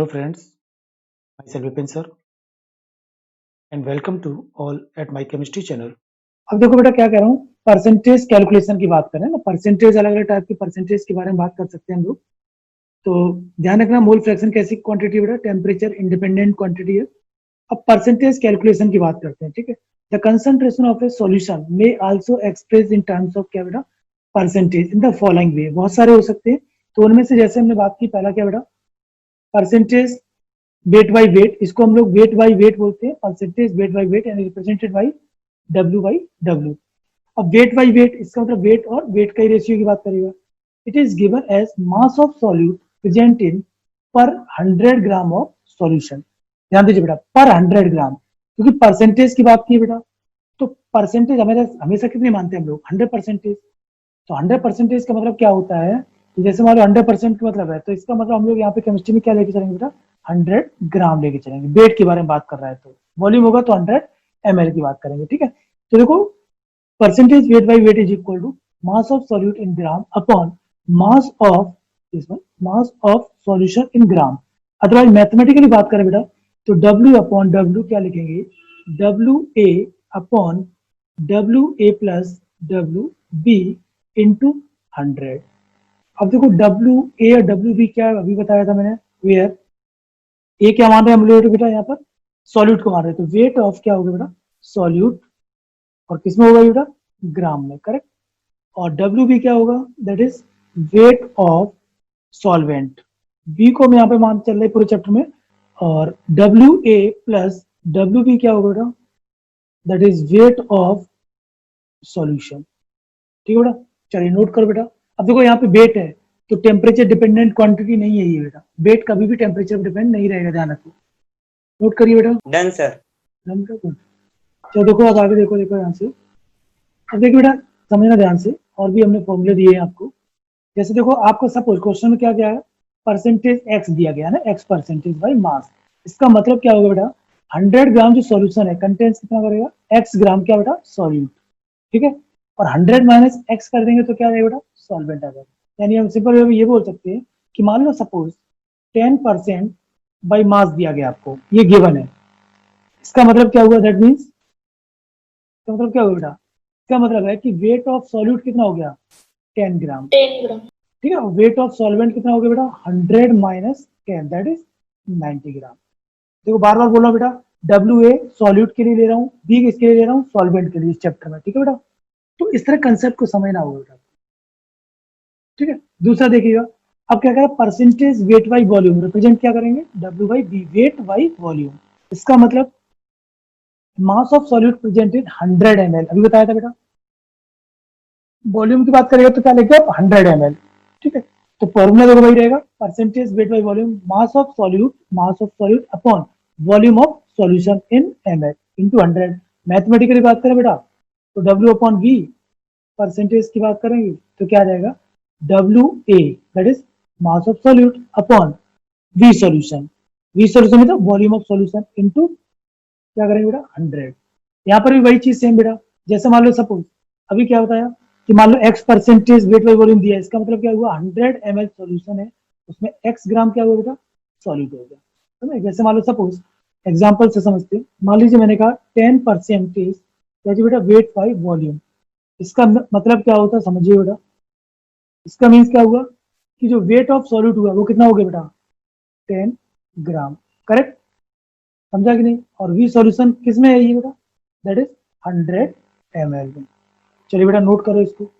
Hello friends, myself Vipin sir and welcome to all at my chemistry channel. अब देखो बेटा क्या कह रहा हूँ, परसेंटेज कैलकुलेशन की बात करें ना, परसेंटेज अलग अलग टाइप की परसेंटेज के बारे में बात कर सकते हैं हम लोग। तो ध्यान रखना, मोल फ्रैक्शन कैसी क्वांटिटी है बेटा, टेम्परेचर इंडिपेंडेंट क्वांटिटी है। अब परसेंटेज कैलकुलेशन की बात करते हैं, ठीक है। The concentration of A solution may also express in terms of क्या बेटा, परसेंटेज इन द फॉलोइंग वे। बहुत सारे हो सकते हैं, तो उनमें से जैसे हमने बात की, पहला क्या बेटा, परसेंटेज वेट बाई वेट, इसको हम लोग वेट बाई वेट बोलते हैं, परसेंटेज वेट बाई वेट यानी represented by W by W. अब वेट बाई वेट, इसका मतलब वेट और वेट का रेशियो की बात करेगा। It is given as mass of solute present in per 100 gram of solution. ध्यान दीजिए बेटा, पर 100 ग्राम, क्योंकि परसेंटेज की बात की बेटा, तो परसेंटेज हमेशा कितनी मानते हैं हम लोग, 100%। तो 100% का मतलब क्या होता है, तो जैसे मान लो 100% का मतलब है, तो इसका मतलब हम लोग यहाँ पे केमिस्ट्री में क्या लेके चलेंगे बेटा, 100 ग्राम लेके चलेंगे। वेट के बारे में बात कर रहा है तो वॉल्यूम होगा तो 100 ml की बात करेंगे, ठीक है। तो देखो, percentage weight by weight is equal to mass of solute in gram upon mass of this one, mass of solution in gram। Otherwise mathematically बात करें बेटा, तो W अपॉन W क्या लिखेंगे, WA upon WA plus WB into 100। अब देखो WA और WB क्या है, अभी बताया था मैंने, वेयर ए क्या मान रहे हैं हम लोग बेटा, यहाँ पर सॉल्यूट को मान रहे हैं, तो वेट ऑफ क्या होगा बेटा, सॉल्यूट, और किसमें होगा बेटा, ग्राम में, करेक्ट। और डब्ल्यू बी क्या होगा, that is weight of solvent, B को हम यहाँ पे मान चल रहे पूरे चैप्टर में। और W A plus W B क्या होगा बेटा, that is weight of solution, ठीक है बेटा। चलिए नोट करो बेटा। अब देखो यहाँ पे वेट है, तो टेम्परेचर डिपेंडेंट क्वांटिटी नहीं है ये बेटा, वेट कभी भी टेम्परेचर पर डिपेंड नहीं रहेगा, ध्यान रखो। नोट करिए बेटा। Done sir. डन कर दो। चलो देखो, अब आगे देखो, देखो यहाँ से, अब देखिए बेटा, समझना ध्यान से, और भी हमने फॉर्मूले दिए हैं आपको। जैसे देखो, आपको सपोज क्वेश्चन में क्या क्या है, परसेंटेज एक्स दिया गया है ना, एक्स परसेंटेज बाई मास। इसका मतलब क्या होगा बेटा, 100 ग्राम जो सॉल्यूशन है, कंटेंट्स कितना करेगा, एक्स ग्राम क्या बेटा, सॉल्यूट, ठीक है। और 100 माइनस एक्स कर देंगे तो क्या आएगा बेटा, सॉल्वेंट आ जाएगा। यानी हम सिंपल वे में ये बोल सकते हैं कि मान लो सपोज 10% बाई मास दिया गया आपको, ये गिवन है। इसका मतलब क्या हुआ, दैट मीन्स, इसका मतलब क्या हुआ बेटा, इसका मतलब है कि वेट ऑफ सॉल्यूट कितना हो गया, 10 ग्राम, ठीक है। वेट ऑफ सॉल्वेंट कितना हो गया बेटा, 100 माइनस 10, दैट इज 90 ग्राम। देखो बार बार बोला बेटा, डब्ल्यू ए सॉल्यूट के लिए ले रहा हूँ, बी किसके लिए ले रहा हूँ, सॉल्वेंट के लिए, इस चैप्टर में, ठीक है बेटा। तो इस तरह कंसेप्ट को समझना होगा बेटा, ठीक है। दूसरा देखिएगा, अब क्या करें, percentage weight by volume, represent क्या करेंगे, W by B, weight by volume. इसका मतलब mass of solute present in 100 ml, अभी बताया था बेटा। वॉल्यूम की बात करेगा तो क्या लेंगे आप, 100 ml, ठीक है। तो फॉर्मूला देखो वही रहेगा, percentage weight by volume, mass of solute upon volume of solution in ml into 100। Mathematically बात करें बेटा, तो W अपॉन V, परसेंटेज की बात करेंगे तो क्या आ जाएगा, WA that is mass of solute upon V solution, मतलब वॉल्यूम ऑफ सॉल्यूशन इंटू क्या करेंगे बेटा, 100। यहाँ पर भी वही चीज सेम बेटा, जैसे मान लो सपोज अभी क्या बताया कि मान लो x percentage weight by volume दिया है, इसका मतलब क्या हुआ, 100 ml सॉल्यूशन है, उसमें x ग्राम क्या हुआ बेटा, सॉल्यूट हो गया, है ना। जैसे मान लो सपोज एग्जांपल से समझते हैं, मान लीजिए मैंने कहा 10% बेटा वेट बाई वॉल्यूम, इसका मतलब क्या होता है समझिए बेटा। इसका मीन्स क्या हुआ कि जो वेट ऑफ सॉल्यूट हुआ वो कितना हो गया बेटा, 10 ग्राम, करेक्ट, समझा कि नहीं। और वी सॉल्यूशन किस में है ये बेटा, दैट इज 100 ml में। चलिए बेटा नोट करो इसको,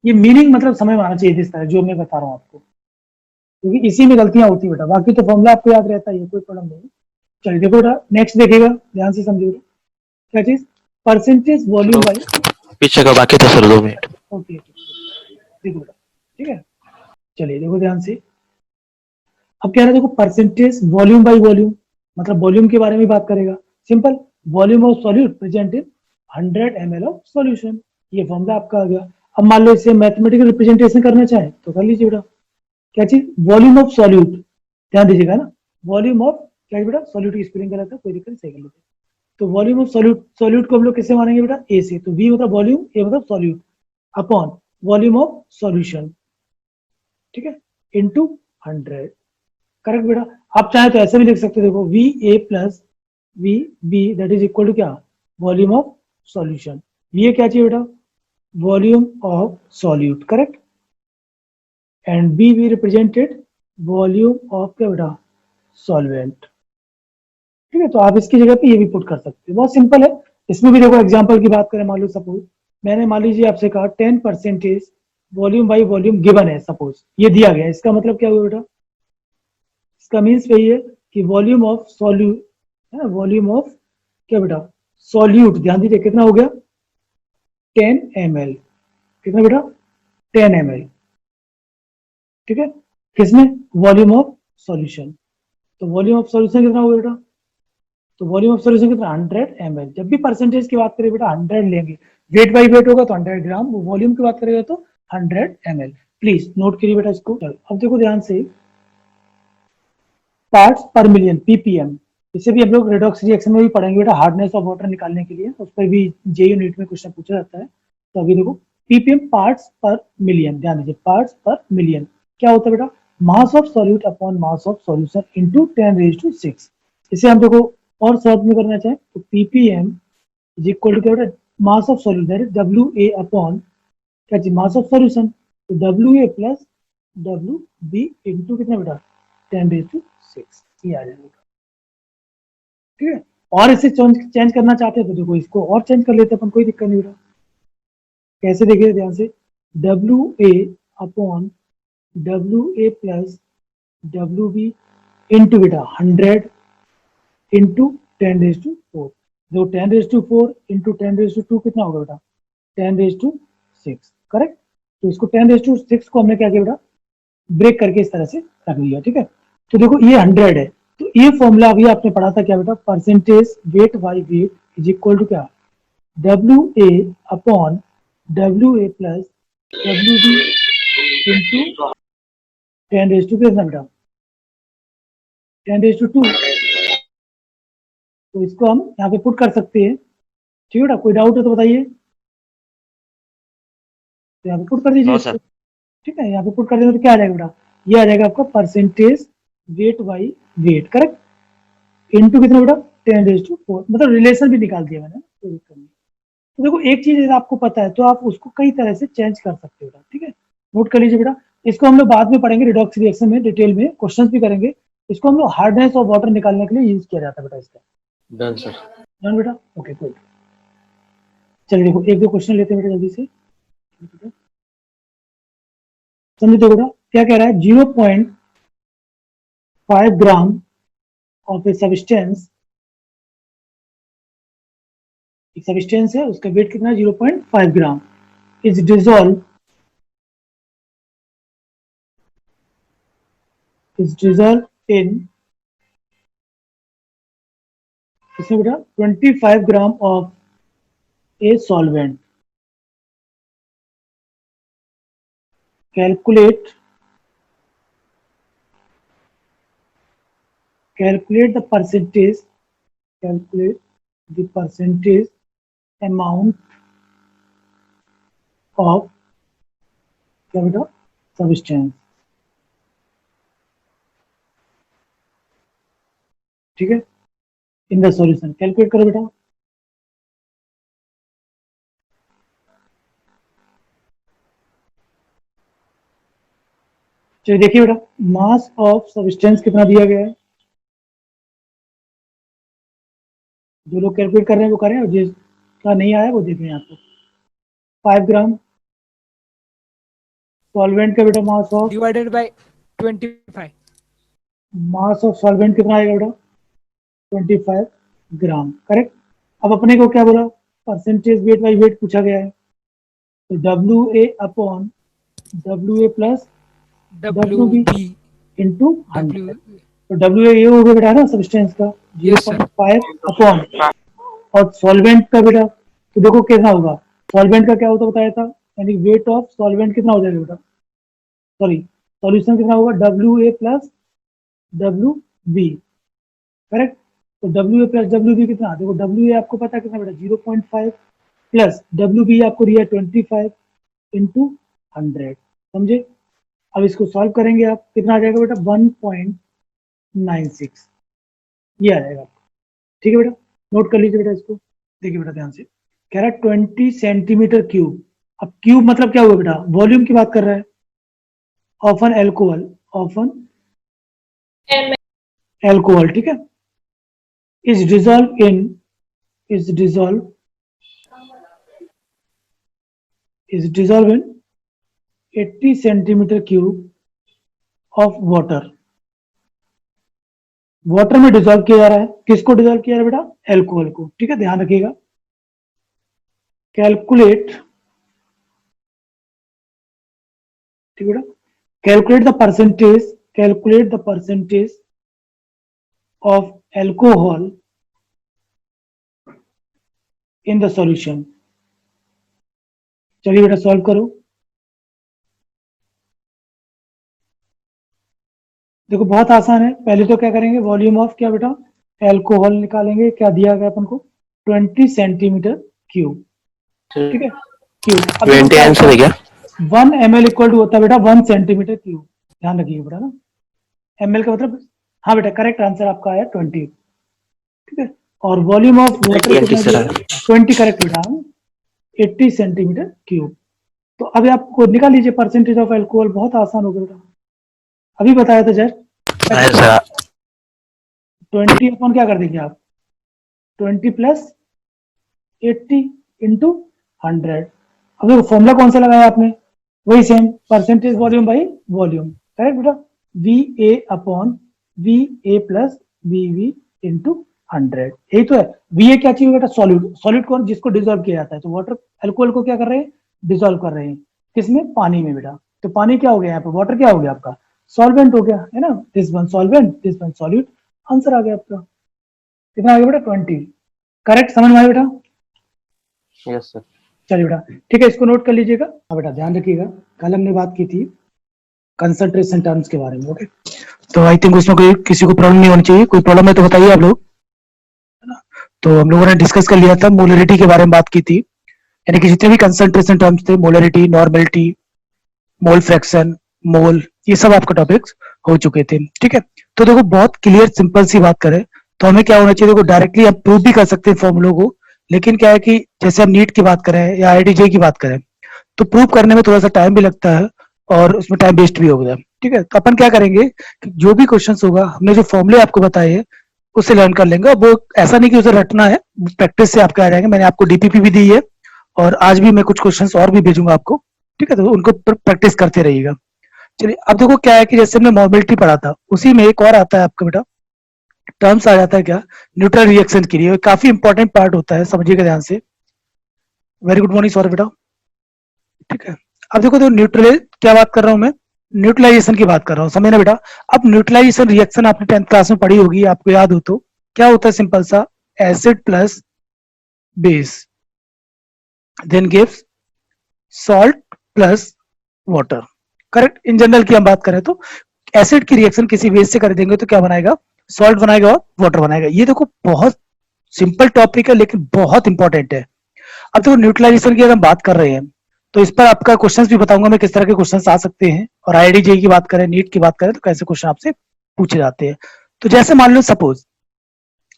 ये मीनिंग मतलब समझ में आना चाहिए इस तरह जो मैं बता रहा हूँ आपको, क्योंकि इसी में गलतियां होती है बेटा, बाकी तो फॉर्मूला आपको याद रहता है, कोई प्रॉब्लम नहीं। चलिए देखो बेटा, नेक्स्ट देखिएगा, ध्यान से समझिएगा, क्या चीज, परसेंटेज वॉल्यूम बाई, पीछे का बाकी था सर 2 मिनट। ओके देखो बेटा, ठीक है। चलिए देखो ध्यान से, अब कह रहे देखो परसेंटेज वॉल्यूम बाई वॉल्यूम, मतलब वॉल्यूम के बारे में बात करेगा। Simple, volume of solute present in 100 ml of solution, ये फॉर्मूला आपका आ गया। अब मान लो इसे मैथमेटिकल रिप्रेजेंटेशन करना चाहे तो कर लीजिए बेटा, क्या चीज, वॉल्यूम ऑफ सॉल्यूट, ध्यान दीजिएगा ना, वॉल्यूम ऑफ क्या बेटा, सॉल्यूट की स्पेलिंग गलत है, कोई दिक्कत, सही कर लीजिए। तो वॉल्यूम ऑफ सॉल्यूट को हम लोग किससे मानेंगे बेटा, ए से, तो वी मतलब वॉल्यूम, ए मतलब solute, upon volume of solution, ठीक है, इंटू 100। करेक्ट बेटा। आप चाहे तो ऐसे भी लिख सकते हो, देखो V A plus V B that is equal to क्या, वॉल्यूम ऑफ सॉल्यूशन। ये क्या चाहिए बेटा, volume of solute, correct. And B V represented volume of क्या बेटा, सॉल्वेंट। ठीक है, तो आप इसकी जगह पे ये भी पुट कर सकते हो, बहुत सिंपल है। इसमें भी देखो एग्जांपल की बात करें, मान लो सपोज मैंने मान लीजिए आपसे कहा 10% वॉल्यूम बाई वॉल्यूम गिवन है, सपोज ये दिया गया है। इसका मतलब क्या हुआ बेटा, इसका मीन्स वही है कि volume of solute, volume of क्या बेटा, सॉल्यूट, ध्यान दीजिए कितना हो गया 10 ml, कितना बेटा 10 ml, ठीक है। किसमें, वॉल्यूम ऑफ सॉल्यूशन। तो वॉल्यूम ऑफ सॉल्यूशन कितना होगा बेटा, तो वॉल्यूम ऑफ सॉल्यूशन कितना 100 ml। जब भी परसेंटेज की बात करें बेटा 100 लेंगे, वेट बाई वेट होगा तो 100 ग्राम, वॉल्यूम की बात करेगा तो 100 ml। प्लीज नोट करिए बेटा इसको। अब देखो ध्यान से, पार्ट्स पर मिलियन पीपीएम, इसे भी हम लोग रेडॉक्स रिएक्शन में भी पढ़ेंगे बेटा, हार्डनेस ऑफ वाटर निकालने के लिए, उस पर भी जेयू यूनिट में क्वेश्चन पूछा जाता है। तो अभी देखो पीपीएम पार्ट्स पर मिलियन, ध्यान दीजिए पार्ट्स पर मिलियन क्या होता है बेटा, mass of solute upon mass of solution into 10⁶। इसे हम देखो और शॉर्ट में करना चाहें तो पीपीएम इज इक्वल टू क्या बेटा, mass of solute that is W A upon क्या चीज, मास ऑफ सॉल्यूशन, तो W A plus W B into कितना बेटा 10⁶, ये आ जाएगा, ठीक है। और इसे चेंज करना चाहते हैं तो देखो इसको और चेंज कर लेते हैं अपन, कोई दिक्कत नहीं बेटा। कैसे देखिए ध्यान से, W A upon W A plus W B into बेटा 100 इंटू 10⁴। जो 10⁴ इंटू 10⁴ कितना होगा बेटा 10⁶, करेक्ट। तो इसको 10⁶ को हमने क्या किया बेटा, ब्रेक करके इस तरह से रख लिया, ठीक है। तो देखो ये 100 है, तो ये फॉर्मूला अभी आपने पढ़ा था क्या बेटा, percentage weight by weight is equal to क्या, W A upon W A plus W B into 10⁻² कितना बेटा 10⁻²। तो इसको हम यहाँ पे पुट कर सकते हैं, ठीक है बेटा। कोई डाउट है तो बताइए, तो यहाँ पे पुट कर दीजिए इसको, ठीक है। यहाँ पे पुट कर देंगे तो क्या आ जाएगा बेटा, ये आ जाएगा आपका percentage weight by wait, correct, into कितना बेटा 10⁻⁴, मतलब रिलेशन भी निकाल दिया मैंने, कोई दिक्कत नहीं। तो देखो एक चीज अगर आपको पता है तो आप उसको कई तरह से चेंज कर सकते हो बेटा, ठीक है। नोट कर लीजिए बेटा, इसको हम लोग बाद में पढ़ेंगे रिडॉक्स रिएक्शन में डिटेल में, क्वेश्चंस भी करेंगे। इसको हम लोग हार्डनेस ऑफ वाटर निकालने के लिए यूज किया जाता है बेटा इसका। Done sir. डन बेटा, ओके गुड। चलिए देखो एक दो क्वेश्चन लेते हैं बेटा जल्दी से, समझते बेटा क्या कह रहा है, 0.5 ग्राम ऑफ ए सब्सटेंस, एक सब्सटेंस है उसका वेट कितना है 0.5 ग्राम, इज डिजोल्व in इसमें बेटा 25 gram of a solvent. Calculate the percentage, calculate the percentage amount of क्या बेटा सब्सटेंस, ठीक है, इन द सॉल्यूशन। कैलकुलेट करो बेटा, चलिए देखिए बेटा मास ऑफ सब्सटेंस कितना दिया गया है, जो लोग कैलकुलेट कर रहे हैं वो करें, और जिसका नहीं आया वो देखें यहाँ पे 5 ग्राम। सॉल्वेंट का बेटा mass of divided by 25, mass of solvent कितना आएगा बेटा 25 ग्राम, करेक्ट। अब अपने को क्या बोला, परसेंटेज वेट बाई वेट पूछा गया है, तो W A upon W A plus W B WB into W 100। तो डब्ल्यू ए ये हो गया बेटा ना सब्सटेंस का Yes, sir. 0.5 अपॉन, और सॉल्वेंट का बेटा तो देखो कितना होगा, सॉल्वेंट का क्या होता बताया था, यानी वेट ऑफ सॉल्वेंट कितना हो जाएगा बेटा, सॉरी सॉल्यूशन कितना होगा W A plus W B, correct. तो W A plus W B कितना, देखो डब्ल्यू ए आपको पता है कितना बेटा 0.5 प्लस डब्ल्यू बी आपको दिया 25 इंटू 100, समझे। अब इसको सॉल्व करेंगे आप, कितना आ जाएगा बेटा 96 ये आ जाएगा आपको। ठीक है बेटा, नोट कर लीजिए बेटा इसको। देखिए बेटा ध्यान से, कह रहा है 20 सेंटीमीटर क्यूब। अब क्यूब मतलब क्या हुआ बेटा, वॉल्यूम की बात कर रहा है। ऑफन एल्कोहल, ऑफन एल्कोहल, ठीक है, is dissolve in in 80 centimetre cube of water. Water में डिजॉल्व किया जा रहा है, किसको डिजॉल्व किया जा रहा है बेटा, एल्कोहल को। ठीक है, ध्यान रखिएगा। कैलकुलेट, ठीक है बेटा, calculate the percentage of alcohol in the solution. चलिए बेटा सॉल्व करो। देखो बहुत आसान है। पहले तो क्या करेंगे, वॉल्यूम ऑफ क्या बेटा, एल्कोहल निकालेंगे। क्या दिया गया अपन को, 20 सेंटीमीटर क्यूब। ठीक है, क्यूब। अब 20 आंसर है क्या? 1 ml इक्वल टू होता है बेटा 1 सेंटीमीटर क्यूब। ध्यान रखिएगा बेटा ना, ml का मतलब, हाँ बेटा करेक्ट आंसर आपका आया 20। ठीक है, और वॉल्यूम ऑफ वाटर 20 करेक्ट बेटा, 80 सेंटीमीटर क्यूब। तो अभी आपको निकाल लीजिए परसेंटेज ऑफ एल्कोहल। बहुत आसान हो गया बेटा, अभी बताया था जस्ट। 20 अपॉन क्या कर देंगे आप, 20 प्लस 80 इंटू 100। अब देखो फॉर्मूला कौन सा लगाया आपने, वही same, percentage volume by volume. Correct बेटा, V A upon V A plus V V into 100। यही तो है। वी ए क्या चाहिए बेटा, सॉल्यूट। सॉल्यूट कौन, जिसको डिजोल्व किया जाता है। तो वाटर एल्कोहल को क्या कर रहे हैं, डिजोल्व कर रहे हैं। किसमें, पानी में बेटा। तो पानी क्या हो गया यहाँ पे, वाटर क्या हो गया आपका, सॉल्वेंट हो गया है ना। This one solvent, this one solute. Answer आ गया आपका। कितना आ गया बेटा, 20। करेक्ट, समझ में आया बेटा। Yes sir. चलिए बेटा ठीक है, इसको नोट कर लीजिएगा। हाँ बेटा ध्यान रखिएगा, कल हमने बात की थी कंसंट्रेशन टर्म्स के बारे में। ओके, तो आई थिंक उसमें कोई किसी को प्रॉब्लम नहीं होनी चाहिए। कोई प्रॉब्लम है तो बताइए आप लोग, है ना। तो हम लोगों ने डिस्कस कर लिया था, मोलरिटी के बारे में बात की थी, यानी कि जितने भी कंसंट्रेशन टर्म्स थे, मोलरिटी, नॉर्मेलिटी, मोल फ्रैक्शन, मोल, ये सब आपका टॉपिक्स हो चुके थे। ठीक है, तो देखो बहुत क्लियर सिंपल सी बात करें तो हमें क्या होना चाहिए, देखो डायरेक्टली आप प्रूव भी कर सकते हैं फॉर्मूलों को, लेकिन क्या है कि जैसे हम नीट की बात करें या आईआईटी की बात करें तो प्रूव करने में थोड़ा सा टाइम भी लगता है और उसमें टाइम वेस्ट भी होगा। ठीक है, तो अपन क्या करेंगे कि जो भी क्वेश्चन होगा, हमने जो फॉर्मूले आपको बताए हैं उससे लर्न कर लेंगे। वो ऐसा नहीं कि उसे रटना है, प्रैक्टिस से आपके आ जाएंगे। मैंने आपको डीपीपी भी दी है और आज भी मैं कुछ क्वेश्चन और भी भेजूंगा आपको। ठीक है, तो उनको प्रैक्टिस करते रहिएगा। चलिए अब देखो क्या है कि जैसे हमने मोबिलिटी पढ़ा था, उसी में एक और आता है आपका बेटा टर्म्स आ जाता है क्या, न्यूट्रल रिएक्शन के लिए। काफी इंपॉर्टेंट पार्ट होता है, समझिएगा ध्यान से। वेरी गुड मॉर्निंग सौरभ बेटा। ठीक है, अब देखो तो न्यूट्रल क्या बात कर रहा हूं मैं, न्यूट्रलाइजेशन की बात कर रहा हूं, समझना बेटा। अब न्यूट्रलाइजेशन रिएक्शन आपने 10th क्लास में पढ़ी होगी, आपको याद हो तो क्या होता है, सिंपल सा, acid plus base then gives salt plus water. Correct, in general की हम बात करें तो एसिड की रिएक्शन किसी बेस से कर देंगे तो क्या बनाएगा, सॉल्ट बनाएगा और वाटर बनाएगा। ये देखो बहुत सिंपल टॉपिक है लेकिन बहुत इंपॉर्टेंट है। अब देखो न्यूट्रलाइजेशन की अगर हम बात कर रहे हैं तो इस पर आपका क्वेश्चंस भी बताऊंगा मैं, किस तरह के क्वेश्चंस आ सकते हैं। और आईआईटी जेईई की बात करें, नीट की बात करें तो कैसे क्वेश्चन आपसे पूछे जाते हैं। तो जैसे मान लो सपोज,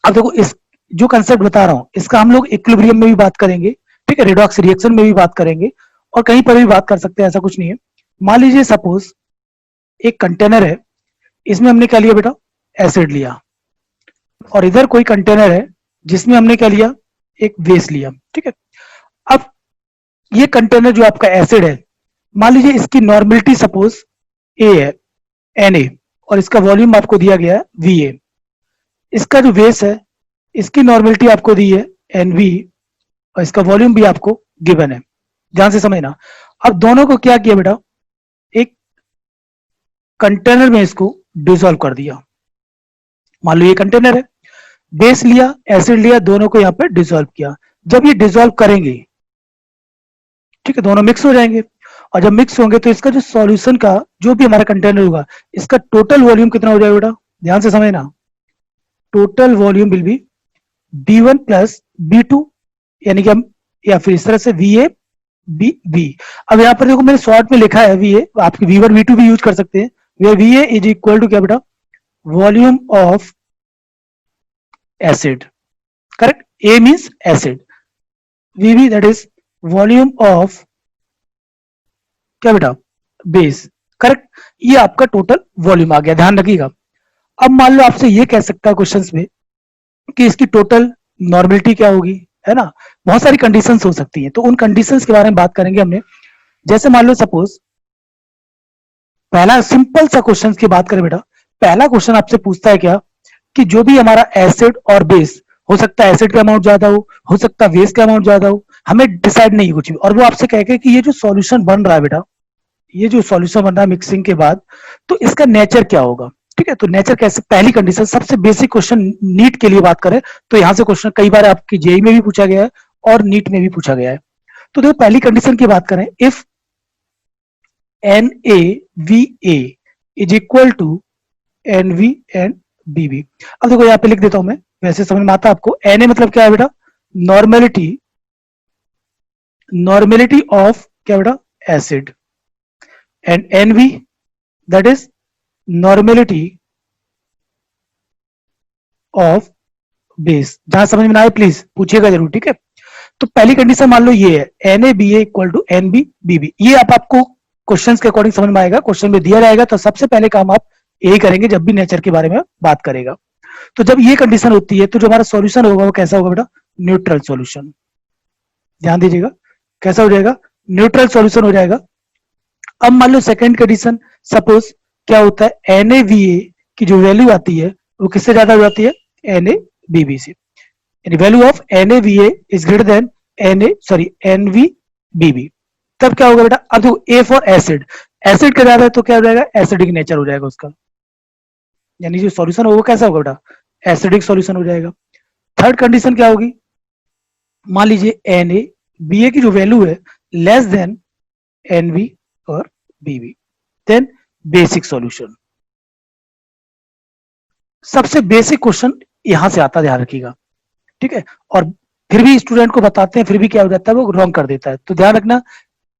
अब देखो इस जो कंसेप्ट बता रहा हूं इसका हम लोग इक्विलिब्रियम में भी बात करेंगे, ठीक है, रेडॉक्स रिएक्शन में भी बात करेंगे और कहीं पर भी बात कर सकते हैं, ऐसा कुछ नहीं है। मान लीजिए सपोज एक कंटेनर है, इसमें हमने क्या लिया बेटा, एसिड लिया, और इधर कोई कंटेनर है जिसमें हमने क्या लिया, एक बेस लिया। ठीक है, अब ये कंटेनर जो आपका एसिड है, मान लीजिए इसकी नॉर्मेलिटी सपोज ए है, Na, और इसका वॉल्यूम आपको दिया गया है Va। इसका जो बेस है इसकी नॉर्मेलिटी आपको दी है Nv और इसका वॉल्यूम भी आपको गिवन है, ध्यान से समझना। अब दोनों को क्या किया बेटा, एक कंटेनर में इसको डिसॉल्व कर दिया। मान लो ये कंटेनर है, बेस लिया, एसिड लिया, दोनों को यहां पे डिसॉल्व किया। जब ये डिसॉल्व करेंगे, ठीक है, दोनों मिक्स हो जाएंगे, और जब मिक्स होंगे तो इसका जो सॉल्यूशन का जो भी हमारा कंटेनर होगा, इसका टोटल वॉल्यूम कितना हो जाएगा बेटा, ध्यान से समझना। Total volume will be B1 plus B2, यानी कि हम, या फिर इस तरह से VA B। अब यहां पर देखो मैंने शॉर्ट में लिखा है VA, आप V1 V2 भी यूज कर सकते हैं। VA इज इक्वल टू क्या बेटा, volume of acid. Correct? A means acid, VB that is volume of क्या बेटा, बेस. करेक्ट? ये आपका टोटल वॉल्यूम आ गया, ध्यान रखिएगा. अब मान लो आपसे ये कह सकता है क्वेश्चंस में कि इसकी टोटल नॉर्मेलिटी क्या होगी, है ना. बहुत सारी कंडीशंस हो सकती हैं, तो उन कंडीशंस के बारे में बात करेंगे हमने. जैसे मान लो सपोज पहला सिंपल सा क्वेश्चन की बात करें बेटा, पहला क्वेश्चन आपसे पूछता है क्या कि जो भी हमारा एसिड और बेस, हो सकता है एसिड का अमाउंट ज्यादा हो सकता है बेस का अमाउंट ज्यादा हो, हमें डिसाइड नहीं कुछ भी, और वो आपसे कहेगा कि ये जो सॉल्यूशन बन रहा है बेटा, ये जो सॉल्यूशन बन रहा है मिक्सिंग के बाद, तो इसका नेचर क्या होगा. ठीक है, तो नेचर कैसे, पहली कंडीशन, सबसे बेसिक क्वेश्चन नीट के लिए बात करें तो यहां से क्वेश्चन कई बार आपकी जेई में भी पूछा गया है और नीट में भी पूछा गया है. तो देखो पहली कंडीशन की बात करें, if NaVa is equal to NV and BB. अब देखो यहाँ पे लिख देता हूं मैं, वैसे समझ में आता है आपको. Na मतलब क्या है बेटा, नॉर्मेलिटी ऑफ क्या बेटा, acid, and NV that is normality of base. जहां समझ में ना आए प्लीज पूछिएगा जरूर, ठीक है. तो पहली कंडीशन मान लो ये है NaBa इक्वल टू NbBb. ये आपको क्वेश्चंस के अकॉर्डिंग समझ में आएगा, क्वेश्चन में दिया जाएगा तो सबसे पहले काम आप यही करेंगे जब भी नेचर के बारे में बात करेगा. तो जब ये कंडीशन होती है तो जो हमारा सॉल्यूशन होगा वो कैसा होगा बेटा, न्यूट्रल सॉल्यूशन. ध्यान दीजिएगा, कैसा हो जाएगा, न्यूट्रल सॉल्यूशन हो जाएगा. अब मान लो सेकंड कंडीशन, सपोज क्या होता है, NaVa की जो वैल्यू आती है वो किससे ज्यादा हो जाती है, NaBb से. Value of NaVa is greater than NvBb. तब क्या होगा बेटा, अब देखो A फॉर एसिड, एसिड का ज्यादा है तो क्या हो जाएगा, एसिडिक नेचर हो जाएगा उसका, यानी जो सॉल्यूशन होगा कैसा होगा बेटा, एसिडिक सॉल्यूशन हो जाएगा. थर्ड कंडीशन क्या होगी, मान लीजिए NaBa की जो वैल्यू है लेस देन NV और BB, देन बेसिक सॉल्यूशन. सबसे बेसिक क्वेश्चन यहां से आता है, ध्यान रखिएगा, ठीक है. और फिर भी स्टूडेंट को बताते हैं, फिर भी क्या हो जाता है, वो रॉन्ग कर देता है. तो ध्यान रखना,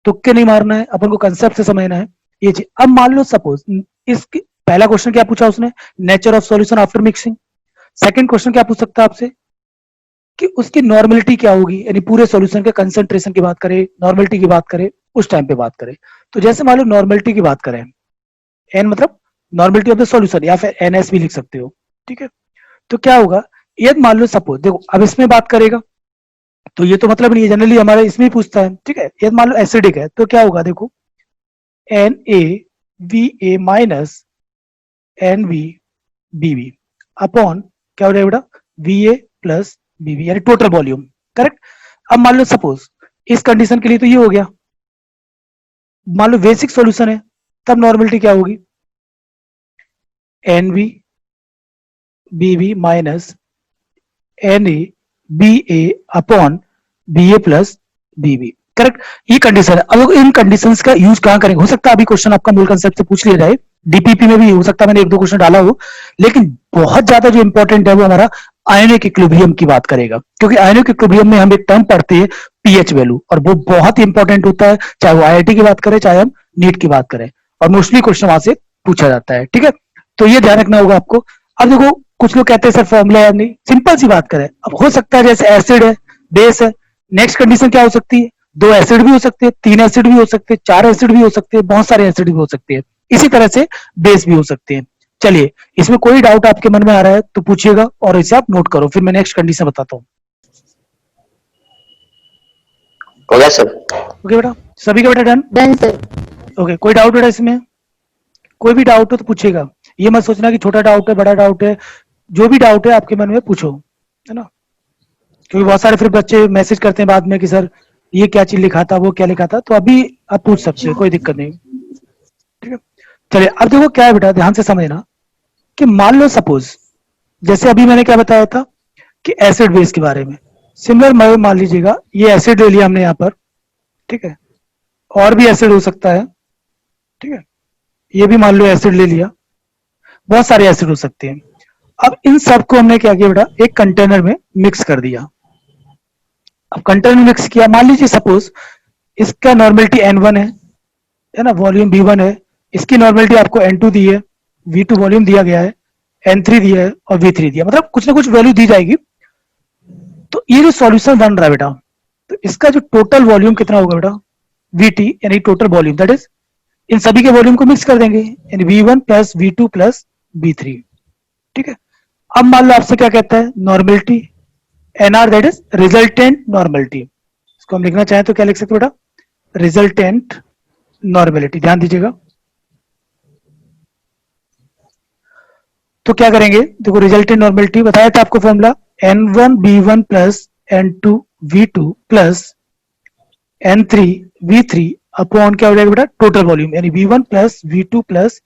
तुक्के नहीं मारना है, अपन को कंसेप्ट से समझना है ये चीज. अब मान लो सपोज इसकी पहला क्वेश्चन क्या पूछा उसने, nature of solution after mixing. Second question क्या पूछ सकता है आपसे कि उसकी नॉर्मेलिटी क्या होगी, यानी पूरे सॉल्यूशन के कंसंट्रेशन की बात करें, नॉर्मेलिटी की बात करें, उस टाइम पे बात करें. तो जैसे मान लो नॉर्मेलिटी की बात करें, एन मतलब नॉर्मेलिटी ऑफ द सॉल्यूशन, या फिर NS भी लिख सकते हो, ठीक है. तो क्या होगा, ये मान लो सपोज, देखो अब इसमें बात करेगा तो ये तो मतलब नहीं है, जनरली हमारे इसमें ही पूछता है, ठीक है. ये मान लो एसिडिक है तो क्या होगा, देखो NaVa माइनस NvBb अपॉन क्या हो जाएगा बेटा, Va प्लस BB, यानी टोटल वॉल्यूम. करेक्ट. अब मान लो सपोज इस कंडीशन के लिए तो ये हो गया, मान लो बेसिक सॉल्यूशन है, तब नॉर्मेलिटी क्या होगी, NvBb minus NaBa upon BA plus BB. Correct, ये कंडीशन है. अब इन कंडीशंस का यूज कहां करेंगे, हो सकता है अभी क्वेश्चन आपका मूल कंसेप्ट से पूछ लिया जाए, डीपीपी में भी हो सकता है मैंने एक दो क्वेश्चन डाला हो, लेकिन बहुत ज्यादा जो इंपॉर्टेंट है वो हमारा आयोनिक इक्विलिब्रियम की बात करेगा, क्योंकि आयोनिक इक्विलिब्रियम में हम एक टर्म पढ़ते हैं पीएच वैल्यू, और वो बहुत ही इंपॉर्टेंट होता है, चाहे वो आईआईटी की बात करें चाहे हम नीट की बात करें, और मोस्टली क्वेश्चन वहां से पूछा जाता है. ठीक है, तो ये ध्यान रखना होगा आपको. अब देखो कुछ लोग कहते हैं सर फॉर्मूला याद नहीं, सिंपल सी बात करें, अब हो सकता है जैसे एसिड है, बेस है, नेक्स्ट कंडीशन क्या हो सकती है, 2 एसिड भी हो सकते हैं, 3 एसिड भी हो सकते हैं, 4 एसिड भी हो सकते हैं, बहुत सारे एसिड भी हो सकते हैं, इसी तरह से बेस भी हो सकते हैं. चलिए, इसमें कोई डाउट आपके मन में आ रहा है तो पूछिएगा और इसे आप नोट करो, फिर मैं नेक्स्ट कंडीशन बताता हूं. हो गया सर. ओके बेटा, सभी का बेटा डन. Done sir. ओके, कोई डाउट बेटा इसमें, कोई भी डाउट हो तो पूछिएगा, ये मत सोचना कि छोटा डाउट है बड़ा डाउट है, जो भी डाउट है आपके मन में पूछो, है ना. क्योंकि बहुत सारे फिर बच्चे मैसेज करते हैं बाद में कि सर ये क्या चीज लिखा था, वो क्या लिखा था, तो अभी आप पूछ सकते हो, कोई दिक्कत नहीं. ठीक है, चलिए अब देखो क्या है बेटा, ध्यान से समझना कि मान लो सपोज जैसे अभी मैंने क्या बताया था कि एसिड बेस के बारे में, सिमिलर मान लीजिएगा ये एसिड ले लिया हमने यहाँ पर, ठीक है, और भी एसिड हो सकता है, ठीक है, ये भी मान लो एसिड ले लिया, बहुत सारे एसिड हो सकते हैं. अब इन सबको हमने क्या किया बेटा, एक कंटेनर में मिक्स कर दिया. अब कंटेनर में मिक्स किया, मान लीजिए सपोज इसका नॉर्मेलिटी N1 है ना, वॉल्यूम V1 है, इसकी नॉर्मेलिटी आपको N2 दी है, V2 वॉल्यूम दिया गया है, N3 दिया है और V3 दिया, मतलब कुछ ना कुछ वैल्यू दी जाएगी। तो ये जो सॉल्यूशन बन रहा है बेटा, तो इसका जो टोटल वॉल्यूम कितना होगा बेटा, VT यानी total volume, that is in सभी के वॉल्यूम को मिक्स कर देंगे, यानी V1 plus V2 plus V3। ठीक है, अब मान लो आपसे क्या कहता है, normality, NR that is resultant normality. इसको हम लिखना चाहें तो क्या लिख सकते बेटा, रिजल्टेंट नॉर्मेलिटी। ध्यान दीजिएगा, तो क्या करेंगे, देखो रिजल्टेंट नॉर्मेलिटी बताया था आपको formula, N1 B1 plus N2 V2 plus N3 V3 upon क्या हो जाएगा बेटा, टोटल वॉल्यूम यानी V1 plus V2 plus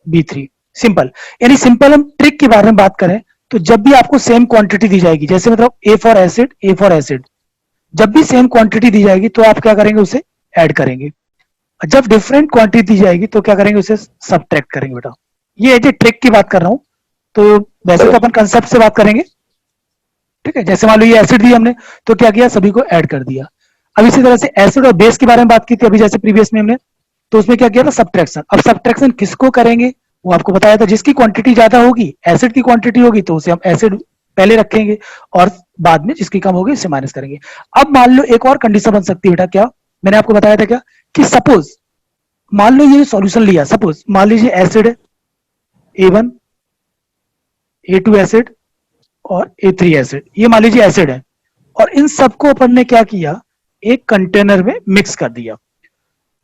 V3। Simple, यानी सिंपल हम ट्रिक के बारे में बात करें तो जब भी आपको सेम क्वांटिटी दी जाएगी, जैसे मतलब A फॉर एसिड, जब भी सेम क्वांटिटी दी जाएगी तो आप क्या करेंगे, उसे ऐड करेंगे। जब डिफरेंट क्वांटिटी दी जाएगी तो क्या करेंगे, उसे सब्ट्रैक्ट करेंगे बेटा। ये है जो ट्रिक की बात कर रहा हूं, तो वैसे तो अपन कंसेप्ट से बात करेंगे। ठीक है, जैसे मान लो ये एसिड दी हमने तो क्या किया, सभी को ऐड कर दिया। अब इसी तरह से एसिड और बेस के बारे में बात की थी अभी जैसे प्रीवियस में हमने, तो उसमें क्या किया था, सब्ट्रैक्शन। अब सब्ट्रैक्शन किसको करेंगे वो आपको बताया था, जिसकी क्वांटिटी ज्यादा होगी, एसिड की क्वांटिटी होगी तो उसे हम एसिड पहले रखेंगे और बाद में जिसकी कम होगी उसे माइनस करेंगे। अब मान लो एक और कंडीशन बन सकती है बेटा, क्या मैंने आपको बताया था क्या, कि सपोज मान लो ये सॉल्यूशन लिया, सपोज मान लीजिए एसिड है A1 A2 एसिड और A3 एसिड, ये मान लीजिए एसिड है, और इन सबको अपन ने क्या किया, एक कंटेनर में मिक्स कर दिया।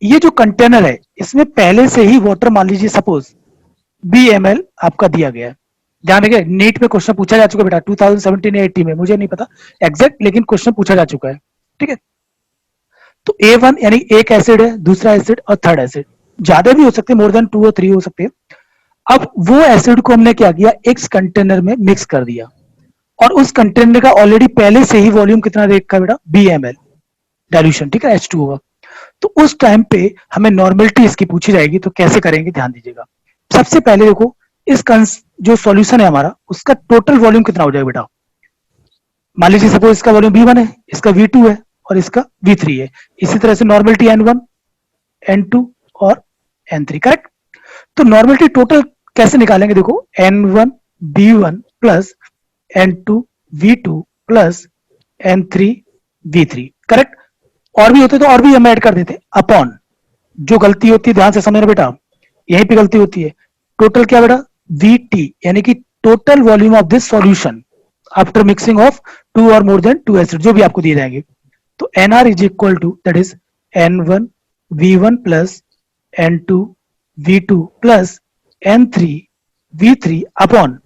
ये जो कंटेनर है इसमें पहले से ही वाटर मान लीजिए सपोज BML आपका दिया गया है। ध्यान रखिए, नीट में क्वेश्चन पूछा जा चुका है बेटा 2017 या 18 में, मुझे नहीं पता एग्जैक्ट, लेकिन क्वेश्चन पूछा जा चुका है। ठीक है, तो A1 यानी एक एसिड है, दूसरा एसिड और थर्ड एसिड, ज्यादा भी हो सकते हैं, मोर देन 2 और 3 हो सकते हैं। अब वो एसिड को हमने क्या किया, एक कंटेनर में मिक्स कर दिया, और उस कंटेनर का ऑलरेडी पहले से ही वॉल्यूम कितना देखा बेटा, BML डाइल्यूशन। ठीक है, H2 होगा। तो उस टाइम पे हमें नॉर्मेलिटी इसकी पूछी जाएगी, तो कैसे करेंगे ध्यान दीजिएगा। सबसे पहले देखो इस जो सॉल्यूशन है हमारा, उसका टोटल वॉल्यूम कितना हो जाएगा बेटा, मान लीजिए सपोज इसका वॉल्यूम V1 है, इसका V2 है और इसका V3 है। इसी तरह से नॉर्मेलिटी N1 N2 और N3, करेक्ट। तो नॉर्मेलिटी टोटल कैसे निकालेंगे, देखो N1 B1 plus N2 V2 plus N3 V3, correct. और भी होते तो और भी हम ऐड कर देते, अपॉन जो गलती होती है ध्यान से समझना बेटा, यहीं पे गलती होती है। टोटल क्या बेटा, VT यानी कि total volume of this solution after mixing of 2 और मोर देन 2 एसिड, जो भी आपको दिए जाएंगे। तो NR is equal to that is N1 V1 plus N2 V2 plus N3 V3 upon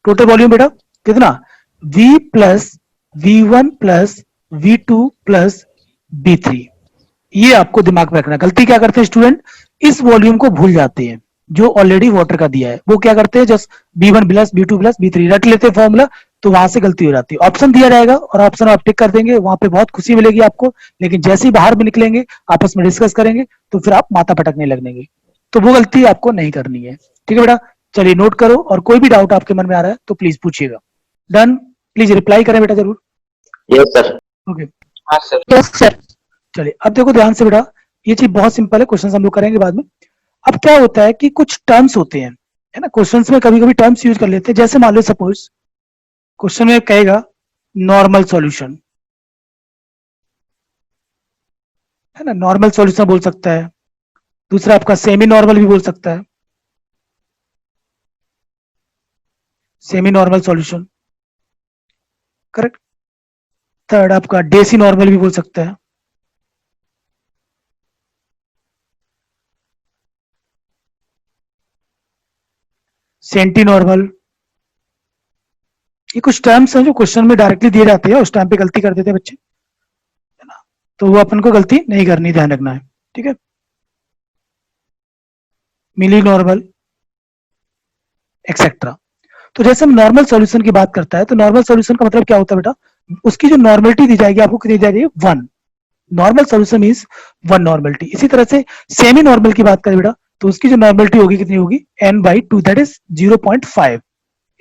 total volume बेटा कितना, V plus V1 plus V2 plus B3। ये आपको दिमाग में रखना। गलती क्या करते हैं स्टूडेंट, इस वॉल्यूम को भूल जाते हैं जो ऑलरेडी वाटर का दिया है, वो क्या करते हैं just B1 plus B2 plus B3 रट लेते हैं फॉर्मूला, तो वहां से गलती हो जाती है। ऑप्शन दिया जाएगा और ऑप्शन आप टिक कर देंगे, वहां पे बहुत खुशी मिलेगी आपको, लेकिन जैसे ही बाहर में निकलेंगे आपस में डिस्कस करेंगे तो फिर आप माथा पटकने लगेंगे, तो वो गलती आपको नहीं करनी है। ठीक है बेटा, चलिए नोट करो, और कोई भी डाउट आपके मन में आ रहा है तो प्लीज पूछिएगा। डन, प्लीज रिप्लाई करें बेटा जरूर। Yes sir. ओके, हाँ सर। Yes sir. चलिए अब देखो ध्यान से बेटा, ये चीज बहुत सिंपल है, क्वेश्चन हम लोग करेंगे बाद में। अब क्या होता है कि कुछ टर्म्स होते हैं, है ना, क्वेश्चंस में कभी कभी टर्म्स यूज कर लेते हैं। जैसे मान लो सपोज क्वेश्चन में कहेगा नॉर्मल सॉल्यूशन, है ना, नॉर्मल सॉल्यूशन बोल सकता है। दूसरा आपका सेमी नॉर्मल भी बोल सकता है, semi normal solution, correct. Third आपका डेसी नॉर्मल भी बोल सकता है। सेंटी नॉर्मल, ये कुछ टर्म्स हैं जो क्वेश्चन में डायरेक्टली दिए जाते हैं, उस टाइम पे गलती कर देते हैं बच्चे, है ना, तो वो अपन को गलती नहीं करनी, ध्यान रखना है। ठीक है, मिली नॉर्मल एक्सेट्रा। तो जैसे हम नॉर्मल सॉल्यूशन की बात करता है, तो नॉर्मल सॉल्यूशन का मतलब क्या होता है बेटा, उसकी जो नॉर्मेलिटी दी जाएगी आपको कितनी दी जाएगी, 1। Normal solution means 1 normality. इसी तरह से सेमी नॉर्मल की बात करें बेटा, तो उसकी जो नॉर्मेलिटी होगी कितनी होगी, n/2 दैट इज 0.5,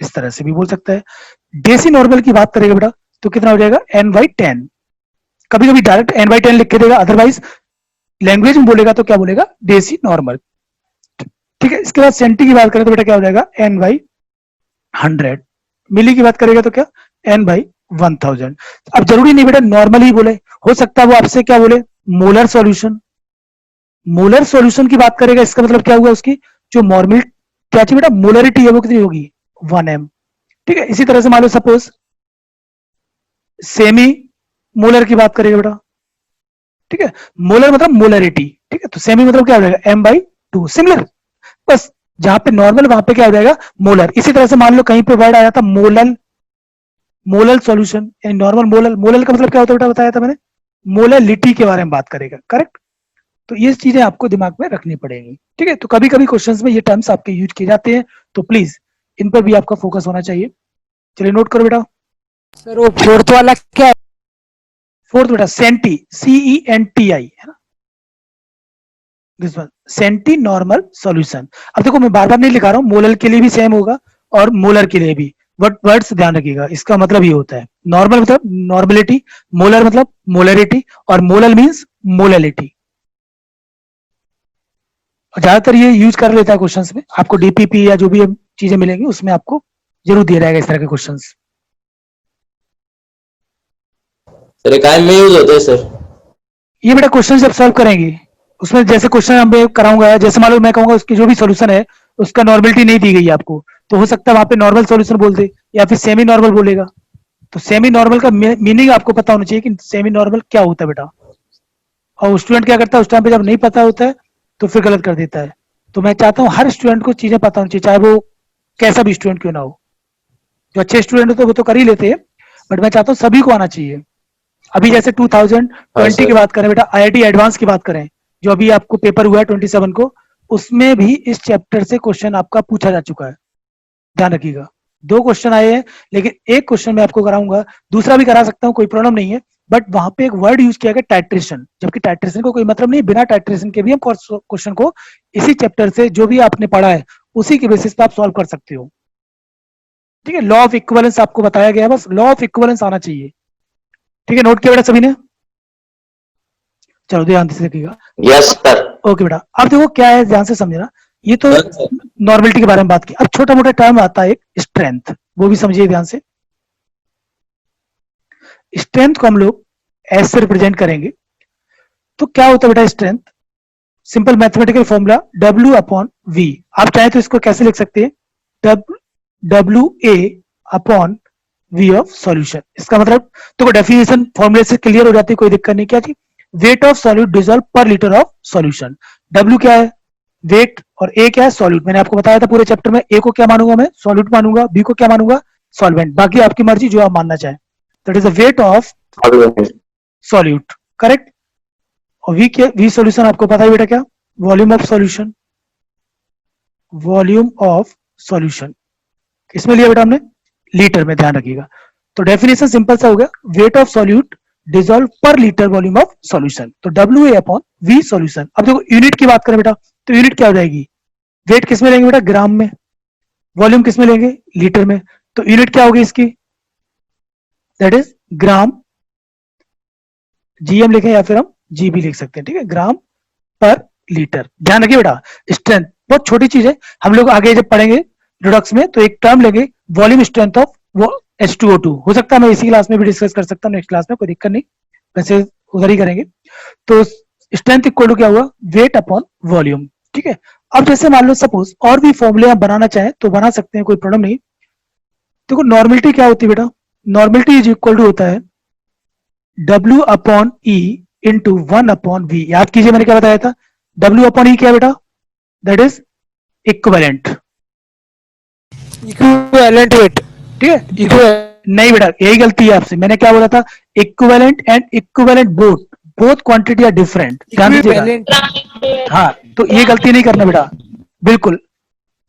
इस तरह से भी बोल सकता है। डेसी नॉर्मल की बात करेगा बेटा तो कितना हो जाएगा, n/10। कभी कभी डायरेक्ट n/10 लिख के देगा, अदरवाइज लैंग्वेज में बोलेगा तो क्या बोलेगा, डेसी नॉर्मल। ठीक है, इसके बाद सेंटी की बात करें तो बेटा क्या हो जाएगा, n/10। 100, मिली की बात करेगा तो क्या n बाई 1000। अब जरूरी नहीं बेटा नॉर्मल ही बोले, हो सकता है वो आपसे क्या बोले मोलर सॉल्यूशन। मोलर सॉल्यूशन की बात करेगा, इसका मतलब क्या हुआ उसकी जो नॉर्मल क्या चाहिए बेटा मोलरिटी है वो कितनी होगी 1m। ठीक है, इसी तरह से मान लो सपोज सेमी मोलर की बात करेगा बेटा, ठीक है, मोलर मतलब मोलरिटी, ठीक है, तो सेमी मतलब क्या हो जाएगा m/2 सिमिलर, बस जहां पे नॉर्मल वहां पे क्या हो जाएगा मोलर। इसी तरह से मान लो कहीं पे वर्ड आया था मोलल, मोलल सॉल्यूशन यानी नॉर्मल मोलल, मोलल का मतलब क्या होता है बेटा बताया था मैंने, मोललिटी के बारे में बात करेगा, करेक्ट। तो ये चीजें आपको दिमाग में रखनी पड़ेगी, ठीक है। तो कभी कभी क्वेश्चंस में ये टर्म्स आपके यूज किए जाते हैं, तो प्लीज इन पर भी आपका फोकस होना चाहिए। चलिए नोट करो बेटा। सर वो फोर्थ वाला क्या है? फोर्थ बेटा सेंटी, CENTI है ना, this one senti normal solution. अब देखो मैं बार बार नहीं लिखा रहा हूँ, मोलल के लिए भी सेम होगा और मोलर के लिए भी, बट वर्ड्स ध्यान रखिएगा, इसका मतलब ये होता है नॉर्मल मतलब नॉर्मलिटी, मोलर मतलब मोलरिटी और मोलल मींस मोललिटी। ज्यादातर ये यूज कर लेता है क्वेश्चंस में, आपको डीपीपी या जो भी चीजें मिलेंगी उसमें आपको जरूर दिया जाएगा इस तरह के क्वेश्चंस। सर काय में यूज होते हैं सर? ये बेटा क्वेश्चन जब सॉल्व करेंगे उसमें जैसे क्वेश्चन मैं कराऊंगा, जैसे मान लो मैं कहूंगा उसकी जो भी सोल्यूशन है उसका नॉर्मलिटी नहीं दी गई है आपको, तो हो सकता है वहां पे नॉर्मल सॉल्यूशन बोल दे या फिर सेमी नॉर्मल बोलेगा। तो सेमी नॉर्मल का मीनिंग आपको पता होना चाहिए कि सेमी नॉर्मल क्या होता है बेटा, और स्टूडेंट क्या करता है उस टाइम पे जब नहीं पता होता है तो फिर गलत कर देता है। तो मैं चाहता हूँ हर स्टूडेंट को चीजें पता होनी चाहिए, चाहे वो कैसा भी स्टूडेंट क्यों ना हो। जो अच्छे स्टूडेंट होते हैं वो तो कर ही लेते हैं, बट मैं चाहता हूँ सभी को आना चाहिए। अभी जैसे 2020 की बात करें बेटा, IIT एडवांस की बात करें जो अभी आपको पेपर हुआ है 27 को, उसमें भी इस चैप्टर से क्वेश्चन आपका पूछा जा चुका है, ध्यान रखिएगा। 2 क्वेश्चन आए हैं लेकिन एक क्वेश्चन मैं आपको कराऊंगा, दूसरा भी करा सकता हूँ कोई प्रॉब्लम नहीं है, बट वहां पे एक वर्ड यूज किया गया टाइट्रेशन, जबकि टाइट्रेशन को कोई मतलब नहीं, बिना टाइट्रेशन के भी हम क्वेश्चन को इसी चैप्टर से जो भी आपने पढ़ा है उसी के बेसिस पे आप सॉल्व कर सकते हो। ठीक है, लॉ ऑफ इक्विवेलेंस आपको बताया गया है, बस लॉ ऑफ इक्विवेलेंस आना चाहिए। ठीक है, नोट किया बेटा सभी ने? चलो ध्यान से देखिएगा। Yes sir. ओके बेटा, अब देखो क्या है ध्यान से समझना, ये तो नॉर्मलिटी के बारे में बात की, अब छोटा मोटा टर्म आता है एक स्ट्रेंथ, वो भी समझिए ध्यान से। स्ट्रेंथ को हम लोग एस से रिप्रेजेंट करेंगे, तो क्या होता है बेटा strength, simple mathematical formula W/V। आप चाहे तो इसको कैसे लिख सकते हैं, WA/V ऑफ सॉल्यूशन। इसका मतलब तो डेफिनेशन फॉर्मूले से क्लियर हो जाती है, कोई दिक्कत नहीं। क्या थी, वेट ऑफ सॉल्यूट डिसॉल्व पर लीटर ऑफ सॉल्यूशन। W क्या है वेट और A क्या है सॉल्यूट। मैंने आपको बताया था पूरे चैप्टर में, A को क्या मानूंगा मैं सॉल्यूट मानूंगा, B को क्या मानूंगा सॉल्वेंट, बाकी आपकी मर्जी जो आप मानना चाहें। That is the weight of solute, correct. और V सॉल्यूशन आपको पता है बेटा क्या, volume of solution, volume of solution किसमें लिया बेटा हमने लीटर में, ध्यान रखिएगा। तो डेफिनेशन सिंपल सा हो गया, वेट ऑफ सॉल्यूट डिसॉल्व पर लीटर वॉल्यूम ऑफ सॉल्यूशन, तो WA/V सॉल्यूशन। अब देखो यूनिट की बात करें बेटा, तो यूनिट क्या हो जाएगी, वेट किसमें लेंगे बेटा ग्राम में, वॉल्यूम किसमें लेंगे लीटर में, तो यूनिट क्या होगी इसकी, दैट इज ग्राम, GM लिखें या फिर हम GB लिख सकते हैं, ठीक है, ग्राम पर लीटर। ध्यान रखिए बेटा स्ट्रेंथ बहुत छोटी चीज है, हम लोग आगे जब पढ़ेंगे रिडक्स में तो एक टर्म लेंगे वॉल्यूम स्ट्रेंथ ऑफ वो H2O2, हो सकता है मैं इसी क्लास में भी डिस्कस कर सकता हूँ नेक्स्ट क्लास में, कोई दिक्कत नहीं, वैसे उधर ही करेंगे। तो स्ट्रेंथ इक्वल टू क्या हुआ वेट अपॉन वॉल्यूम, ठीक है। अब जैसे मान लो सपोज और भी फॉर्मूले आप बनाना चाहें तो बना सकते हैं, कोई प्रॉब्लम नहीं। देखो नॉर्मलिटी क्या होती है बेटा, नॉर्मलिटी इज इक्वल टू होता है W/E इंटू 1/V। याद कीजिए मैंने क्या बताया था, W/E क्या बेटा, that is equivalent, equivalent weight, ठीक है। नहीं बेटा यही गलती है आपसे, मैंने क्या बोला था, equivalent and equivalent both quantity are different, ध्यान दीजिएगा। हाँ तो ये गलती नहीं करना बेटा, बिल्कुल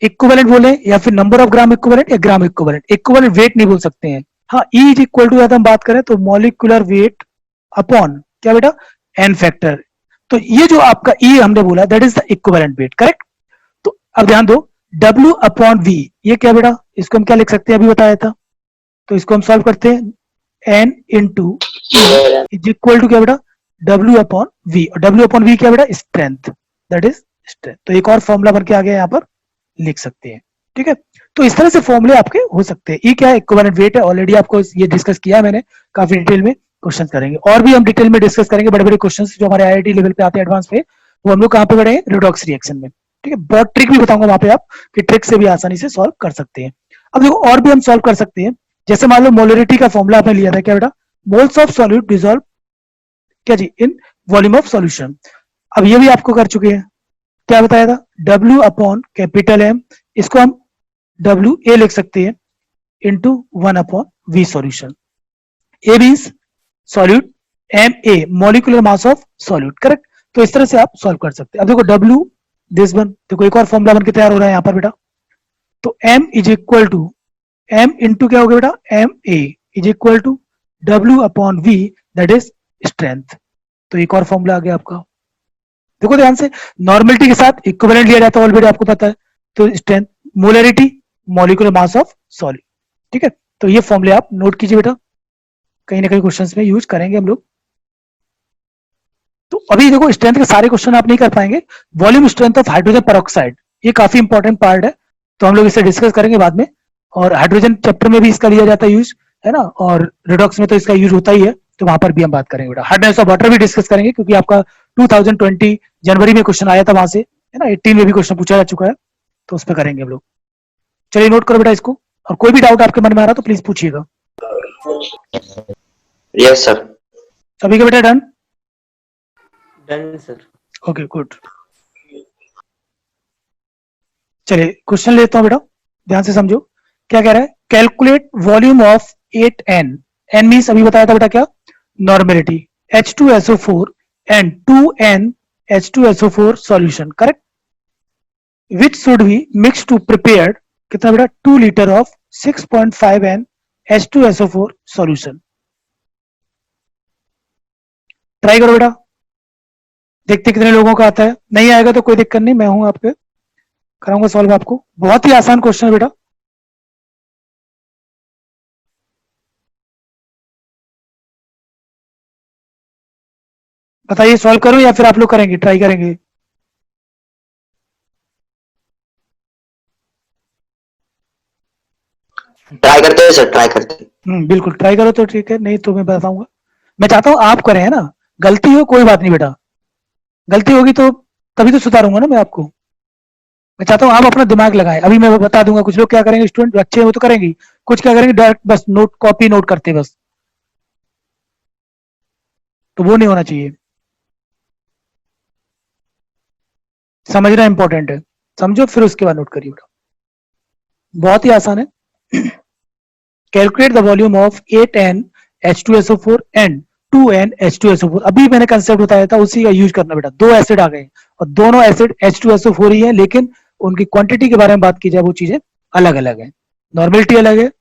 इक्विवेलेंट बोले या फिर नंबर ऑफ ग्राम इक्विवेलेंट या ग्राम इक्विवेलेंट, इक्विवेलेंट वेट नहीं बोल सकते हैं। हाँ E इज इक्वल टू हम बात करें तो मॉलिक्यूलर वेट अपॉन क्या बेटा n फैक्टर, तो ये जो आपका E हमने बोला that is the equivalent weight, correct. तो अब ध्यान दो W/V ये क्या बेटा, इसको हम क्या लिख सकते हैं अभी बताया था, तो इसको हम सॉल्व करते हैं, n into is equal to क्या बेटा W/V, और W/V क्या बेटा स्ट्रेंथ, दैट इज स्ट्रेंथ। तो एक और फॉर्मूला बन के आ गया यहाँ पर लिख सकते हैं, ठीक है। तो इस तरह से फॉर्मूले आपके हो सकते हैं। ये क्या है, इक्विवेलेंट वेट है, ऑलरेडी आपको ये डिस्कस किया है मैंने काफी डिटेल में। क्वेश्चन करेंगे और भी हम डिटेल में डिस्कस करेंगे, बड़े बड़े क्वेश्चन जो हमारे आईआईटी लेवल पे आते हैं एडवांस पे, वो हम लोग कहाँ पे पढ़े हैं, रिडॉक्स रिएक्शन में। ठीक है, बहुत ट्रिक भी बताऊंगा वहां पे आप कि ट्रिक से भी आसानी से सॉल्व कर सकते हैं। अब देखो और भी हम सॉल्व कर सकते हैं, जैसे मान लो मोलरिटी का फॉर्मूला आपने लिया था क्या बेटा, मोल्स ऑफ सॉल्यूट डिसॉल्व क्या जी इन वॉल्यूम ऑफ सॉल्यूशन। अब ये भी आपको कर चुके हैं, क्या बताया था, W अपॉन कैपिटल M, इसको हम WA लिख सकते हैं into 1 upon V solution. A means solute, MA molecular mass of solute, correct. तो इस तरह से आप सॉल्व कर सकते हैं। अब देखो W दिस वन, देखो एक और फॉर्मूला बन के तैयार हो रहा है यहाँ पर बेटा। तो M is equal to M into क्या हो गया बेटा, MA is equal to W upon V, that is strength. तो एक और फॉर्मूला आ गया आपका। देखो ध्यान से, नॉर्मलिटी के साथ इक्विवेलेंट लिया जाता है, ऑलरेडी आपको पता है। तो strength, molarity, molecular mass of solid. ठीक है, तो ये फॉर्मूले आप नोट कीजिए बेटा, कहीं ना कहीं क्वेश्चंस में यूज करेंगे हम लोग। तो अभी देखो स्ट्रेंथ के सारे क्वेश्चन आप नहीं कर पाएंगे। Volume strength of hydrogen peroxide, ये काफी इंपॉर्टेंट पार्ट है, तो हम लोग इसे डिस्कस करेंगे बाद में। और हाइड्रोजन चैप्टर में भी इसका लिया जाता है यूज, है ना, और रिडॉक्स में तो इसका यूज होता ही है, तो वहां पर भी हम बात करेंगे बेटा। हार्डनेस ऑफ वाटर भी डिस्कस करेंगे, क्योंकि आपका 2020 जनवरी में क्वेश्चन आया था वहां से, है ना, 18 में भी क्वेश्चन पूछा जा चुका है, तो उस पर करेंगे हम लोग। चलिए नोट करो बेटा इसको, और कोई भी डाउट आपके मन में आ रहा तो प्लीज पूछिएगा। Yes sir. सभी का बेटा done? Done sir. Okay good. चलिए क्वेश्चन लेता हूं बेटा, ध्यान से समझो। क्या कह रहा है, calculate volume of 8N। N means अभी बताया था बेटा क्या, normality, H2SO4 and 2N H2SO4 solution, correct, which should be mixed to prepared कितना बेटा, 2 litre of 6.5N H2SO4 solution। Try करो बेटा, देखते कितने लोगों का आता है। नहीं आएगा तो कोई दिक्कत नहीं, मैं हूं आपके, कराऊंगा सॉल्व आपको। बहुत ही आसान क्वेश्चन है बेटा। बताइए सॉल्व करूं या फिर आप लोग करेंगे, ट्राई करेंगे? ट्राई करते हैं सर, ट्राई करते हैं। बिल्कुल ट्राई करो तो ठीक है, नहीं तो मैं बताऊंगा। मैं चाहता हूं आप करें, है ना, गलती हो कोई बात नहीं बेटा, गलती होगी तो तभी तो सुधारूंगा ना मैं आपको। मैं चाहता हूं आप अपना दिमाग लगाएं। अभी मैं बता दूंगा, कुछ लोग क्या करेंगे, स्टूडेंट अच्छे हैं वो तो करेंगे, कुछ क्या करेंगे डायरेक्ट बस नोट कॉपी नोट करते बस, तो वो नहीं होना चाहिए। समझना इंपॉर्टेंट है, समझो फिर उसके बाद नोट करिए बेटा। बहुत ही आसान है। Calculate the volume of 8N H2SO4 and 2N H2SO4। अभी मैंने कंसेप्ट बताया था, उसी का यूज करना बेटा। दो एसिड आ गए और दोनों एसिड H2SO4 ही है, लेकिन उनकी क्वांटिटी के बारे में बात की जाए, वो चीजें अलग अलग है। नॉर्मेलिटी अलग है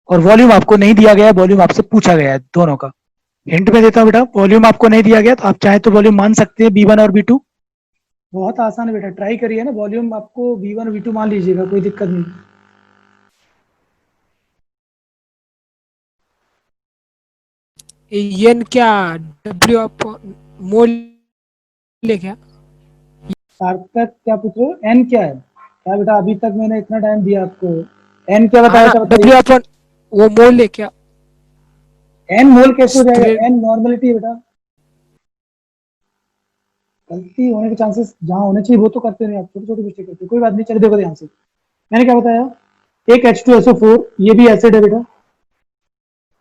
और वॉल्यूम आपको नहीं दिया गया है, वॉल्यूम आपसे पूछा गया है दोनों का। हिंट में देता हूं बेटा, वॉल्यूम आपको नहीं दिया गया तो आप चाहे तो वॉल्यूम मान सकते हैं B1 और B2। बहुत आसान है बेटा, ट्राई करिए ना। वॉल्यूम आपको V1 और V2 मान लीजिएगा, कोई दिक्कत नहीं। एन क्या, W आप मोल ले क्या? सार्थक क्या पूछ रहे हो, एन क्या है? क्या बेटा, अभी तक मैंने इतना टाइम दिया आपको, एन क्या बताया था W बताइए। अपन वो मोल ले क्या? एन मोल कैसे हो जाएगा, स्ट्रेट एन नॉर्मलिटी है बेटा। गलती होने के चांसेस जहां होने चाहिए वो तो करते नहीं आप, छोटी छोटी मिस्टेक करते, कोई बात नहीं। चलिए देखो ध्यान से, मैंने क्या बताया, एक H2SO4, ये भी एसिड है बेटा,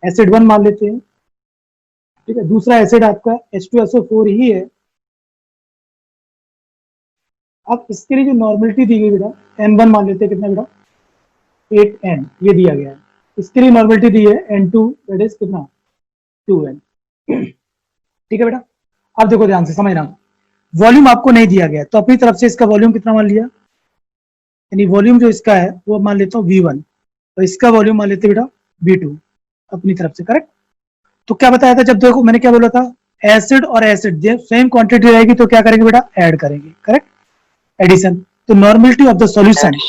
एसिड 1 मान लेते हैं। ठीक है, दूसरा एसिड आपका H2SO4 ही है। अब इसके लिए जो नॉर्मलिटी दी गई बेटा, N1 मान लेते हैं, कितना बेटा, 8N, ये दिया गया है। इसके लिए नॉर्मलिटी दी है N2, दैट इज कितना, 2N। ठीक है बेटा, अब देखो ध्यान से समझना, वॉल्यूम आपको नहीं दिया गया तो अपनी तरफ से इसका वॉल्यूम कितना मान लिया, यानी वॉल्यूम जो इसका है वो मान लेता हूँ V1, और इसका वॉल्यूम मान लेते बेटा V2 अपनी तरफ से, करेक्ट। तो क्या बताया था, जब देखो मैंने क्या बोला था, एसिड और एसिड जब सेम क्वांटिटी रहेगी तो क्या करेंगे बेटा, ऐड करेंगे, करेक्ट, एडिशन। तो normality of the solution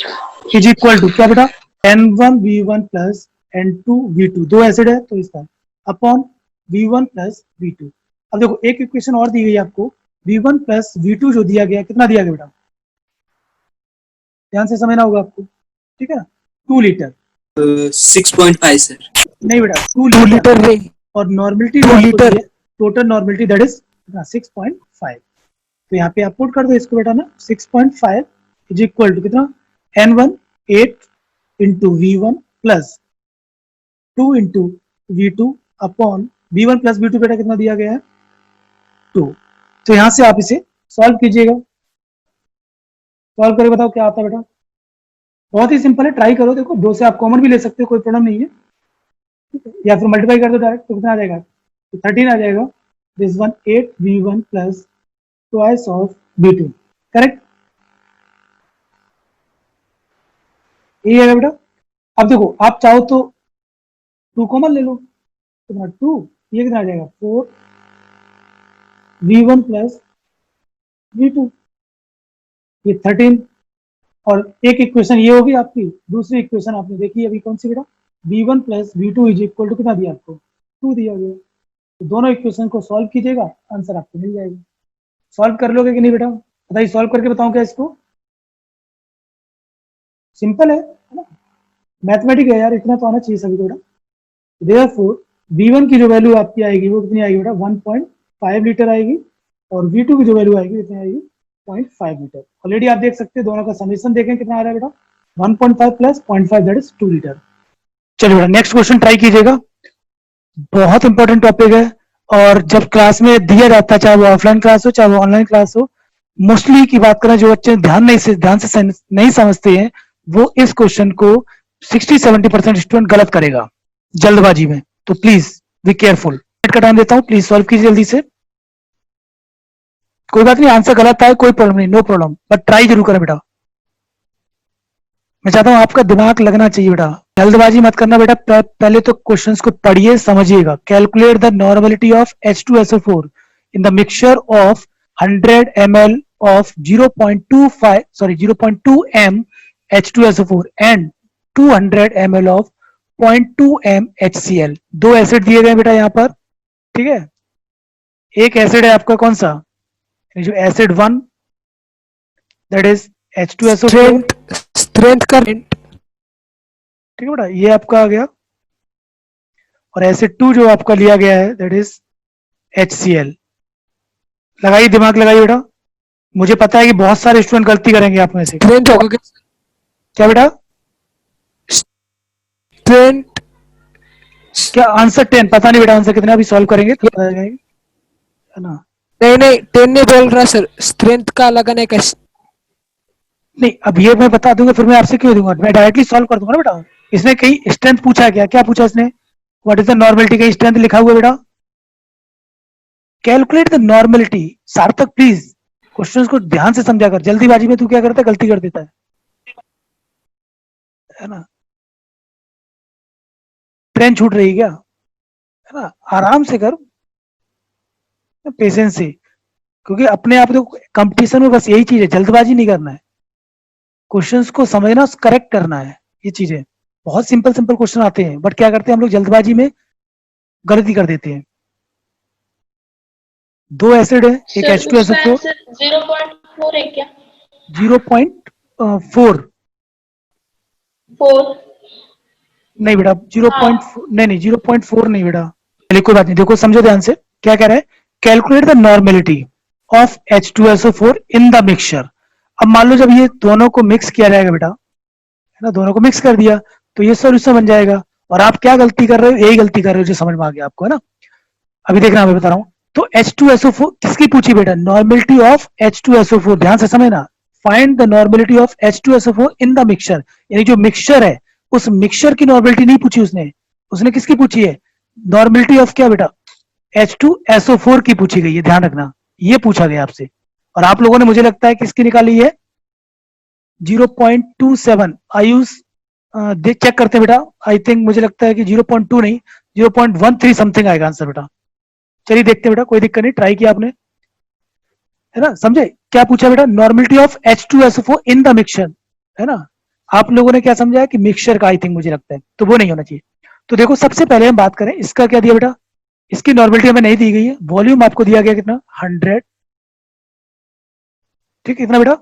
is equal to क्या बेटा, N1V1 प्लस N2V2, दो एसिड है तो इसका अपॉन V1 प्लस V2। अब देखो एक इक्वेशन और दी गई आपको, V1 प्लस V2 जो दिया गया, कितना दिया गया बेटा, ध्यान से समझना होगा आपको। ठीक है ना, 2 लीटर 6.5 सर। नहीं बेटा, 2 2 लीटर लीटर नहीं, और normality 2 litre. Total normality that is 6.5। तो यहाँ पे आप पुट कर दो इसको बेटा ना, 6.5 इज इक्वल टू कितना, N1 8 into V1 plus 2 into V2 upon V1 plus V2 बेटा कितना दिया गया है, 2। तो यहाँ से आप इसे सॉल्व कीजिएगा, सॉल्व करके बताओ क्या आता है बेटा। बहुत ही सिंपल है, ट्राई करो, देखो 2 से आप कॉमन भी ले सकते हो, कोई प्रॉब्लम नहीं है, या फिर मल्टीप्लाई कर दो डायरेक्ट, तो कितना आ जाएगा, तो 13 आ जाएगा। This one 8 V1 plus twice of V2, correct, यही है बेटा। अब देखो आप चाहो तो 2 कॉमन ले लो, कितना 2, ये कितना आ जाएगा 4 V1 प्लस V2, ये 13, और एक इक्वेशन ये होगी आपकी। दूसरी इक्वेशन आपने देखी अभी कौन सी बेटा, V1 plus V2 is equal to कितना दिया आपको, 2 दिया गया। तो दोनों इक्वेशन को सॉल्व कीजिएगा, आंसर आपको मिल जाएगा। सॉल्व कर लोगे कि नहीं बेटा, बताइए, सॉल्व करके बताऊं क्या इसको, सिंपल है ना, मैथमेटिक है यार, इतना तो आना चाहिए सभी को। देयरफॉर V1 की जो वैल्यू आपकी आएगी वो कितनी आएगी बेटा, 1.5 लीटर आएगी, और V2 की जो वैल्यू आएगी कितनी आएगी, 0.5 लीटर। ऑलरेडी आप देख सकते हैं, दोनों का समेशन देखें कितना आ रहा है बेटा, 1.5 प्लस 0.5 दैट इज 2 लीटर। चलिए बेटा नेक्स्ट क्वेश्चन ट्राई कीजिएगा, बहुत इंपॉर्टेंट टॉपिक है, और जब क्लास में दिया जाता है, चाहे वो ऑफलाइन क्लास हो चाहे वो ऑनलाइन क्लास हो, मोस्टली की बात करें, जो बच्चे ध्यान से नहीं समझते हैं, वो इस क्वेश्चन को 60-70% स्टूडेंट गलत करेगा जल्दबाजी में। तो प्लीज बी केयरफुल। का टाइम देता हूं, प्लीज सॉल्व कीजिए जल्दी से। कोई बात नहीं, आंसर गलत आए कोई प्रॉब्लम नहीं, नो प्रॉब्लम, बट ट्राई जरूर करें बेटा। मैं चाहता हूं आपका दिमाग लगना चाहिए बेटा, जल्दबाजी मत करना बेटा, पहले तो क्वेश्चंस को पढ़िए समझिएगा। Calculate the normality of H2SO4 in the mixture of 100 ml of 0.2 m H2SO4 and 200 ml of 0.2 m HCl। दो एसिड दिए गए बेटा यहाँ पर, ठीक है। एक एसिड है आपका कौन सा, जो acid 1 that is H2SO4, strength का, ठीक है बेटा, ये आपका आ गया, और एसिड 2 जो आपका लिया गया है दैट इज HCl। लगाइए दिमाग लगाइए बेटा, मुझे पता है कि बहुत सारे स्टूडेंट गलती करेंगे आप में से। स्ट्रेंथ होगा क्या बेटा, स्ट्रेंथ, क्या आंसर 10, पता नहीं बेटा आंसर कितना, अभी सॉल्व करेंगे तो पता जाएगा, है ना। नहीं 10 नहीं बोल रहा सर, स्ट्रेंथ का लगाने का। नहीं अब ये मैं बता दूंगा, फिर मैं आपसे क्यों दूंगा, मैं डायरेक्टली सॉल्व कर दूंगा ना बेटा। इसने कहीं स्ट्रेंथ पूछा, क्या पूछा इसने, व्हाट इज द नॉर्मलिटी, कहीं स्ट्रेंथ लिखा हुआ बेटा। Calculate the normality. सार्थक प्लीज क्वेश्चंस को ध्यान से समझा कर, जल्दीबाजी में तू क्या करता है, गलती कर देता है ना। ट्रेन छूट रही क्या, है ना, आराम से कर, पेशेंस से, क्योंकि अपने आप तो कंपटीशन में बस यही चीज है, जल्दबाजी नहीं करना है, क्वेश्चंस को समझना, करेक्ट करना है, ये चीजें बहुत सिंपल क्वेश्चन आते हैं, बट क्या करते हैं हम लोग जल्दबाजी में गलती कर देते हैं। दो एसिड है, एक H2SO4 0.4 है क्या, 0.4 4 नहीं बेटा, 0.4 नहीं 0.4 नहीं बेटा। चलिए कोई बात नहीं, देखो समझो ध्यान से, क्या कह रहा है, calculate the normality of H2SO4 in the mixture. अब मान लो जब ये दोनों को मिक्स किया जाएगा बेटा, है ना, दोनों को मिक्स कर दिया तो ये सॉल्यूशन बन जाएगा, और आप क्या गलती कर रहे हो, यही गलती कर रहे हो जो समझ में आ गया आपको, है ना। अभी देखना मैं बता रहा हूं, तो H2SO4 किसकी पूछी बेटा, नॉर्मेलिटी ऑफ H2SO4, ध्यान से समझना, find the normality of H2SO4 in the mixture, यानी जो मिक्सचर है उस मिक्सचर की नॉर्मेलिटी नहीं पूछी उसने किसकी पूछी है, नॉर्मेलिटी ऑफ क्या बेटा, H2SO4 की पूछी गई है, ध्यान रखना, ये पूछा गया आपसे। और आप लोगों ने मुझे लगता है किसकी निकाली है, 0.27। आयुष देख चेक करते हैं बेटा, आई थिंक मुझे लगता है कि 0.2 नहीं 0.13 समथिंग आएगा आंसर बेटा। चलिए देखते हैं बेटा, कोई दिक्कत नहीं, ट्राई किया आपने, है ना, समझे क्या पूछा बेटा, normality of H2SO4 in the mixture, है ना। आप लोगों ने क्या समझा है कि मिक्सचर का, आई थिंक मुझे लगता है, तो वो नहीं होना चाहिए। तो देखो सबसे पहले हम बात करें इसका, क्या दिया बेटा, इसकी नॉर्मेलिटी हमें नहीं दी गई है, वॉल्यूम आपको दिया गया कितना, 100, ठीक, इतना बेटा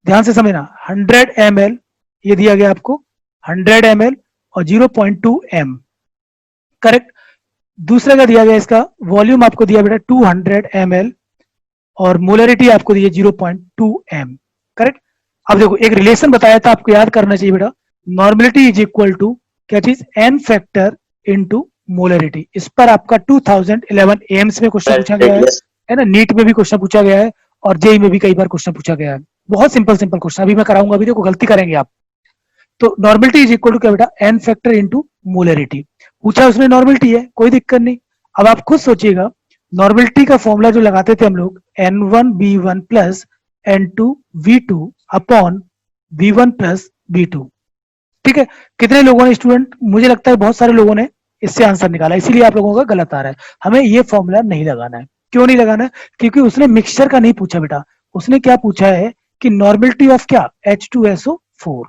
ध्यान से समझना, 100 ml ये दिया गया आपको 100 ml और 0.2 m, करेक्ट। दूसरे का दिया गया इसका वॉल्यूम आपको दिया बेटा 200 ml और मोलरिटी आपको दी है 0.2 m, करेक्ट। अब देखो एक रिलेशन बताया था, आपको याद करना चाहिए बेटा, नॉर्मेलिटी इज इक्वल टू क्या चीज, n फैक्टर इनटू मोलरिटी। इस पर आपका 2011 एम्स में क्वेश्चन पूछा गया है ना, नीट में भी क्वेश्चन पूछा गया है और जेई में भी कई बार क्वेश्चन पूछा गया है। बहुत सिंपल सिंपल क्वेश्चन अभी मैं कराऊंगा, अभी देखो गलती करेंगे आप। तो नॉर्मेलिटी इज इक्वल टू क्या बेटा, n फैक्टर इनटू मोलरिटी। पूछा उसने नॉर्मेलिटी है, कोई दिक्कत नहीं। अब आप खुद सोचिएगा, नॉर्मेलिटी का फॉर्मूला जो लगाते थे हम लोग n1b1 plus n2v2 upon v1 plus v2, ठीक है। कितने लोगों ने स्टूडेंट, मुझे लगता है बहुत सारे लोगों ने इससे आंसर निकाला, इसीलिए आप लोगों का गलत आ रहा है। हमें ये फॉर्मूला नहीं लगाना है। क्यों नहीं लगाना है? क्योंकि उसने मिक्सचर का नहीं पूछा बेटा, उसने क्या पूछा है कि नॉर्मेलिटी ऑफ क्या, H2SO4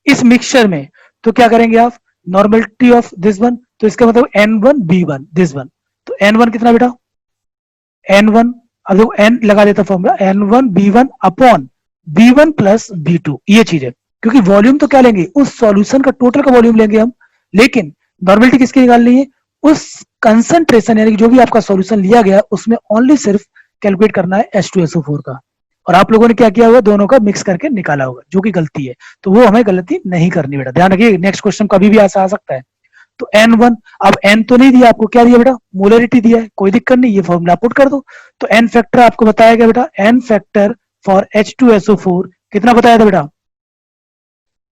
इस मिक्सचर में। तो क्या करेंगे आप, नॉर्मेलिटी ऑफ दिस वन, तो इसका मतलब N1B1 दिस वन, तो N1 कितना बेटा, N1, अब देखो N लगा देता formula, N1B1 upon B1 plus B2, ये चीज है। क्योंकि वॉल्यूम तो क्या लेंगे, उस सॉल्यूशन का टोटल का वॉल्यूम लेंगे हम, लेकिन नॉर्मेलिटी किसकी निकालनी है, उस कंसंट्रेशन यानी कि जो भी आपका सॉल्यूशन लिया गया उसमें ओनली सिर्फ कैलकुलेट करना है H2SO4 का। और आप लोगों ने क्या किया होगा, दोनों का मिक्स करके निकाला होगा, जो कि गलती है। तो वो हमें गलती नहीं करनी बेटा, ध्यान रखिए, नेक्स्ट क्वेश्चन कभी भी ऐसा आ सकता है। तो N1, अब N तो नहीं दिया आपको, क्या दिया बेटा, मोलरिटी दिया है, कोई दिक्कत नहीं, ये फॉर्मूला पुट कर दो। तो N फैक्टर आपको बताया गया बेटा, N फैक्टर फॉर H2SO4 कितना बताया था बेटा,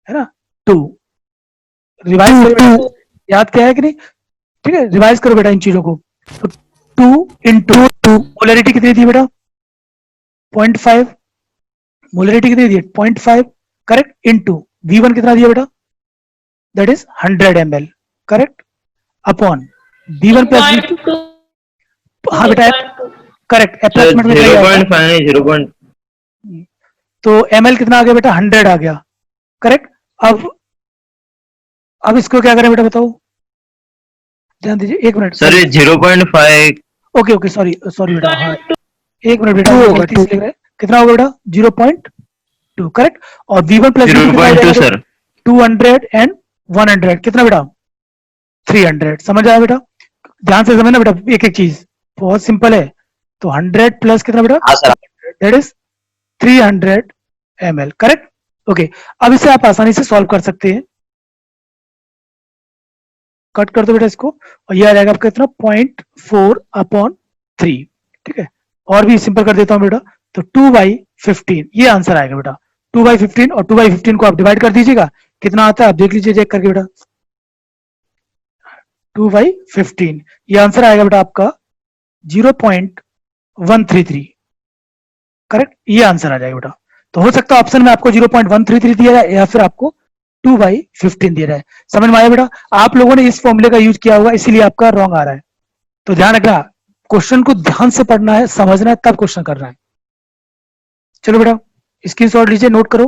है ना, 2। रिवाइज करो बेटा, याद क्या है कि नहीं, ठीक है, रिवाइज करो बेटा इन चीजों को। तो 2 इंटू मोलरिटी कितनी थी बेटा, 0.5, मोलरिटी कितनी दी, 0.5, करेक्ट, इंटू V1 कितना दिया बेटा, that is 100 ml, correct, upon B1 plus B2, हाँ बेटा, करेक्ट, अप्रॉक्सीमेट में 0.5 तो ml कितना आ गया बेटा, 100 आ गया, करेक्ट। अब इसको क्या करें बेटा बताओ, ध्यान दीजिए, एक मिनट सर, 0.5, ओके सॉरी बेटा, हाँ एक मिनट बेटा, गलती से लिख रहे हैं। कितना होगा बेटा, 0.2, करेक्ट। और V1 प्लस 0.2 सर, 200 एंड 100 कितना बेटा, 300। समझ आया बेटा, ध्यान से समझना बेटा, एक एक चीज बहुत सिंपल है। तो 100 प्लस कितना बेटा, हाँ sir, that is 300 ml, correct. Okay, अब इसे आप आसानी से सॉल्व कर सकते हैं, कट कर दो बेटा इसको, और ये आ जाएगा आपका कितना, 0.4/3, ठीक है। और भी सिंपल कर देता हूं बेटा, तो 2/15 ये आंसर आएगा बेटा, 2/15, और 2/15 को आप डिवाइड कर दीजिएगा, कितना आता है आप देख लीजिए चेक करके बेटा, 2/15 ये आंसर आएगा बेटा आपका 0.133, करेक्ट, ये आंसर आ जाएगा बेटा। तो हो सकता है ऑप्शन में आपको 0.133 दिया जाए या फिर आपको 2/15 दिया जाए। समझ में आया बेटा, आप लोगों ने इस फॉर्मूले का यूज किया होगा, इसीलिए आपका रॉन्ग आ रहा है। तो ध्यान रखना, क्वेश्चन को ध्यान से पढ़ना है, समझना है, तब क्वेश्चन करना है। चलो बेटा स्क्रीनशॉट लीजिए, नोट करो,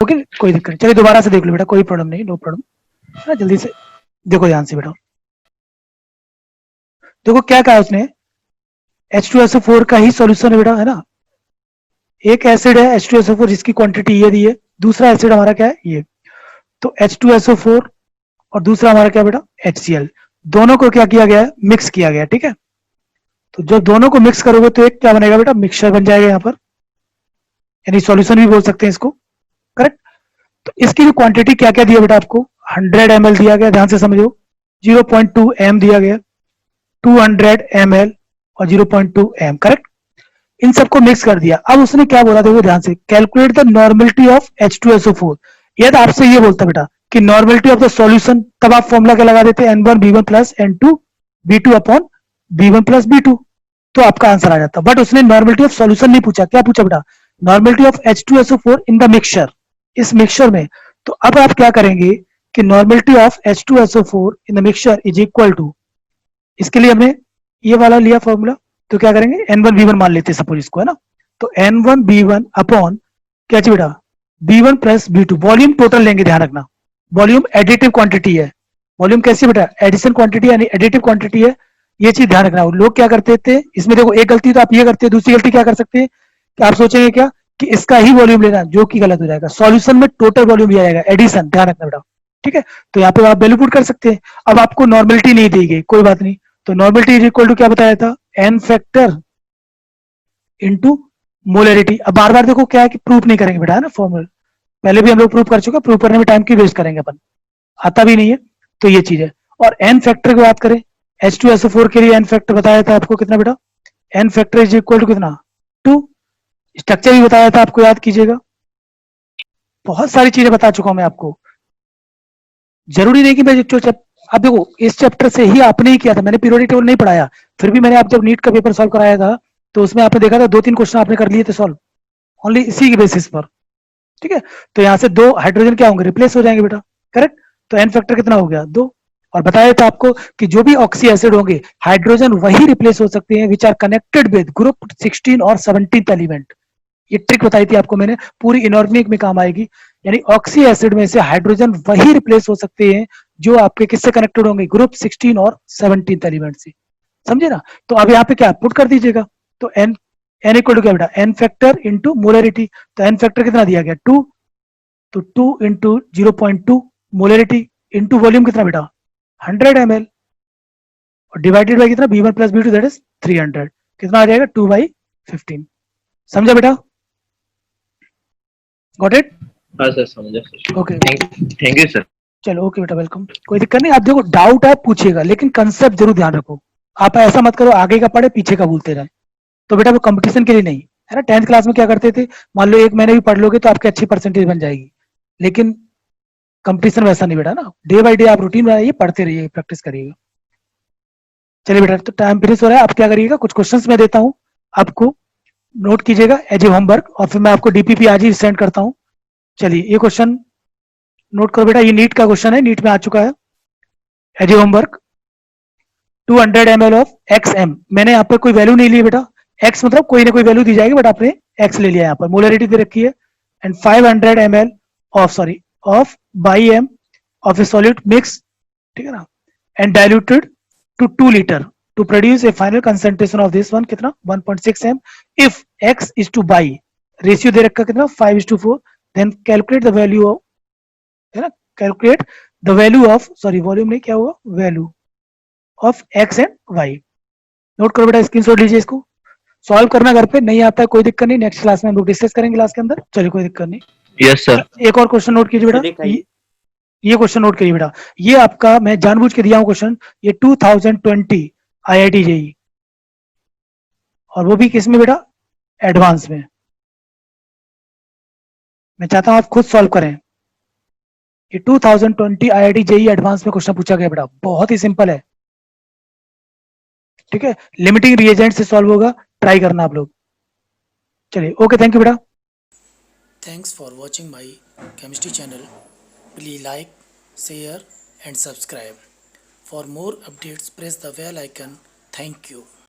ओके, कोई दिक्कत नहीं। चलिए दोबारा से देख लो बेटा, कोई प्रॉब्लम नहीं, नो प्रॉब्लम है, जल्दी से देखो ध्यान से बेटा। देखो क्या कहा उसने, H2SO4 का ही सॉल्यूशन है बेटा, है ना। एक एसिड है H2SO4 जिसकी क्वांटिटी ये दी है, दूसरा एसिड हमारा क्या है ये, तो H2SO4 और दूसरा हमारा क्या बेटा HCl, दोनों को क्या किया गया है, मिक्स किया गया, ठीक है। तो जब दोनों को मिक्स करोगे तो एक क्या बनेगा बेटा, मिक्सचर बन जाएगा यहाँ पर, यानी सॉल्यूशन भी बोल सकते हैं इसको, करेक्ट। तो इसकी भी क्वांटिटी क्या क्या दिया बेटा आपको, 100 ml दिया गया, ध्यान से समझो, 0.2 m दिया गया, 200 ml और 0.2 m, करेक्ट। इन सबको मिक्स कर दिया। अब उसने क्या बोला, देखो ध्यान से, calculate the normality of H2SO4। यदि आपसे ये बोलता बेटा कि नॉर्मेलिटी ऑफ द सॉल्यूशन, तब आप फॉर्मूला क्या लगा देते, N1B1 plus N2B2 upon B1 plus B2, तो आपका आंसर आ जाता। बट उसने नॉर्मेलिटी ऑफ सॉल्यूशन नहीं पूछा, क्या पूछा बेटा, normality of H2SO4 in the mixture, इस मिक्सचर में। तो अब आप क्या करेंगे कि normality of H2SO4 in the mixture is equal to, इसके लिए हमने ये वाला लिया फॉर्मूला, तो क्या करेंगे N1B1 मान लेते हैं सपोज इसको, है ना। तो N1B1 अपॉन क्या चाहिए बेटा, B1 plus B2, volume total लेंगे, ध्यान रखना, वॉल्यूम एडिटिव क्वांटिटी है। वॉल्यूम कैसी बेटा, एडिशन क्वांटिटी यानी एडिटिव क्वांटिटी है, ये चीज ध्यान रखना। लोग क्या करते थे इसमें, देखो एक गलती तो आप ये करते हैं, दूसरी गलती क्या कर सकते हैं कि आप सोचेंगे क्या कि इसका ही वॉल्यूम लेना, जो कि गलत हो जाएगा। सॉल्यूशन में टोटल वॉल्यूम लिया जाएगा, एडिशन, ध्यान रखना बेटा, ठीक है। तो यहाँ पे आप वैल्यू पुट कर सकते हैं। अब आपको नॉर्मलिटी नहीं दी गई, कोई बात नहीं, तो नॉर्मलिटी इज इक्वल टू क्या बताया था, एन फैक्टर इंटू मोलरिटी। अब बार बार देखो क्या है कि प्रूफ नहीं करेंगे बेटा, है ना, फॉर्मूला पहले भी हम लोग प्रूफ कर चुके हैं, प्रूफ करने में टाइम की वेस्ट करेंगे अपन, आता भी नहीं है, तो ये चीज है। और एन फैक्टर की बात करें, H2SO4 के लिए एन फैक्टर बताया था आपको कितना बेटा, n factor is equal to कितना, 2। स्ट्रक्चर भी बताया था आपको, याद कीजिएगा, बहुत सारी चीजें बता चुका हूं मैं आपको, जरूरी नहीं कि मैं जो अब देखो इस चैप्टर से ही आपने ही किया था, मैंने पीरियोडिक टेबल नहीं पढ़ाया, फिर भी मैंने आप जब नीट का पेपर सॉल्व कराया था तो उसमें आपने देखा था 2-3 क्वेश्चन आपने कर लिए थे सॉल्व, ओनली इसी की बेसिस पर, ठीक है। तो यहाँ से 2 हाइड्रोजन क्या होंगे, रिप्लेस हो जाएंगे बेटा, करेक्ट। तो एन फैक्टर कितना हो गया, 2। और बताया था आपको कि जो भी ऑक्सी एसिड होंगे हाइड्रोजन वही रिप्लेस हो सकते हैं which are connected with group 16 और 17th एलिमेंट। ये ट्रिक बताई थी आपको मैंने, पूरी इनऑर्गेनिक में काम आएगी। यानी ऑक्सी एसिड में से हाइड्रोजन वही रिप्लेस हो सकते हैं जो आपके किससे कनेक्टेड होंगे, ग्रुप 16 और 17th एलिमेंट से, समझे ना। तो अब यहाँ पे क्या पुट कर दीजिएगा, तो एन इक्वल टू क्या बेटा, एन फैक्टर इंटू मोलरिटी। तो एन फैक्टर कितना दिया गया, 2, तो 2 इंटू 0.2 मोलरिटी इंटू वॉल्यूम कितना बेटा 100 ml और डिवाइडेड बाई कितना B1 plus B2 that is 300, कितना आ जाएगा 2/15। समझा बेटा, गॉट इट, हाँ सर समझा sir, okay. Thank you sir. चलो ओके बेटा, वेलकम, कोई दिक्कत नहीं। आप देखो डाउट है पूछिएगा, लेकिन कंसेप्ट जरूर ध्यान रखो। आप ऐसा मत करो आगे का पढ़े पीछे का भूलते रहे, तो बेटा वो कंपटीशन के लिए नहीं है ना। 10th क्लास में क्या करते थे, मान लो 1 महीने भी पढ़ लोगे तो आपकी अच्छी परसेंटेज बन जाएगी, लेकिन कंपटीशन वैसा नहीं बेटा ना, डे बाय डे आप रूटीन बनाइए, पढ़ते रहिए, प्रैक्टिस करिएगा। चलिए बेटा, तो टाइम फिनिश हो रहा है, आप क्या करिएगा, कुछ क्वेश्चंस मैं देता हूं आपको, नोट कीजिएगा एज ए होमवर्क, और फिर मैं आपको डीपीपी आज ही सेंड करता हूं। चलिए ये क्वेश्चन नोट करो बेटा, ये नीट का क्वेश्चन है, नीट में आ चुका है as a homework. 200 ml of XM, मैंने यहाँ पर कोई वैल्यू नहीं ली बेटा, x मतलब कोई ना कोई वैल्यू दी जाएगी, बट आपने x ले लिया यहाँ पर, मोलरिटी दे रखी है। And 500 ml of by M of a solid mix, ठीक है ना, and diluted to 2 litre to produce a final concentration of this one कितना 1.6 m। If x is to by, ratio दे रखा कितना 5:4, then calculate the value of, है ना, calculate the value of, sorry volume नहीं, क्या हुआ, value of x and y। Note करो बेटा, स्क्रीनशॉट लीजिए, इसको सॉल्व करना घर पे, नहीं आता है कोई दिक्कत नहीं, नेक्स्ट क्लास में हम लोग डिस्कस करेंगे क्लास के अंदर, चलिए कोई दिक्कत नहीं। Yes sir. एक और क्वेश्चन नोट कीजिए बेटा, ये क्वेश्चन नोट करिए बेटा, ये आपका मैं जानबूझ के दिया हूं क्वेश्चन, ये 2020 IIT JEE, और वो भी किस में बेटा, एडवांस में। मैं चाहता हूं आप खुद सॉल्व करें, ये 2020 IIT JEE एडवांस में क्वेश्चन पूछा गया बेटा, बहुत ही सिंपल है, ठीक है, लिमिटिंग रिएजेंट से सॉल्व होगा, ट्राई करना आप लोग। चलिए ओके, थैंक यू बेटा। Thanks for watching my chemistry channel. Please like, share and subscribe. For more updates, press the bell icon. Thank you.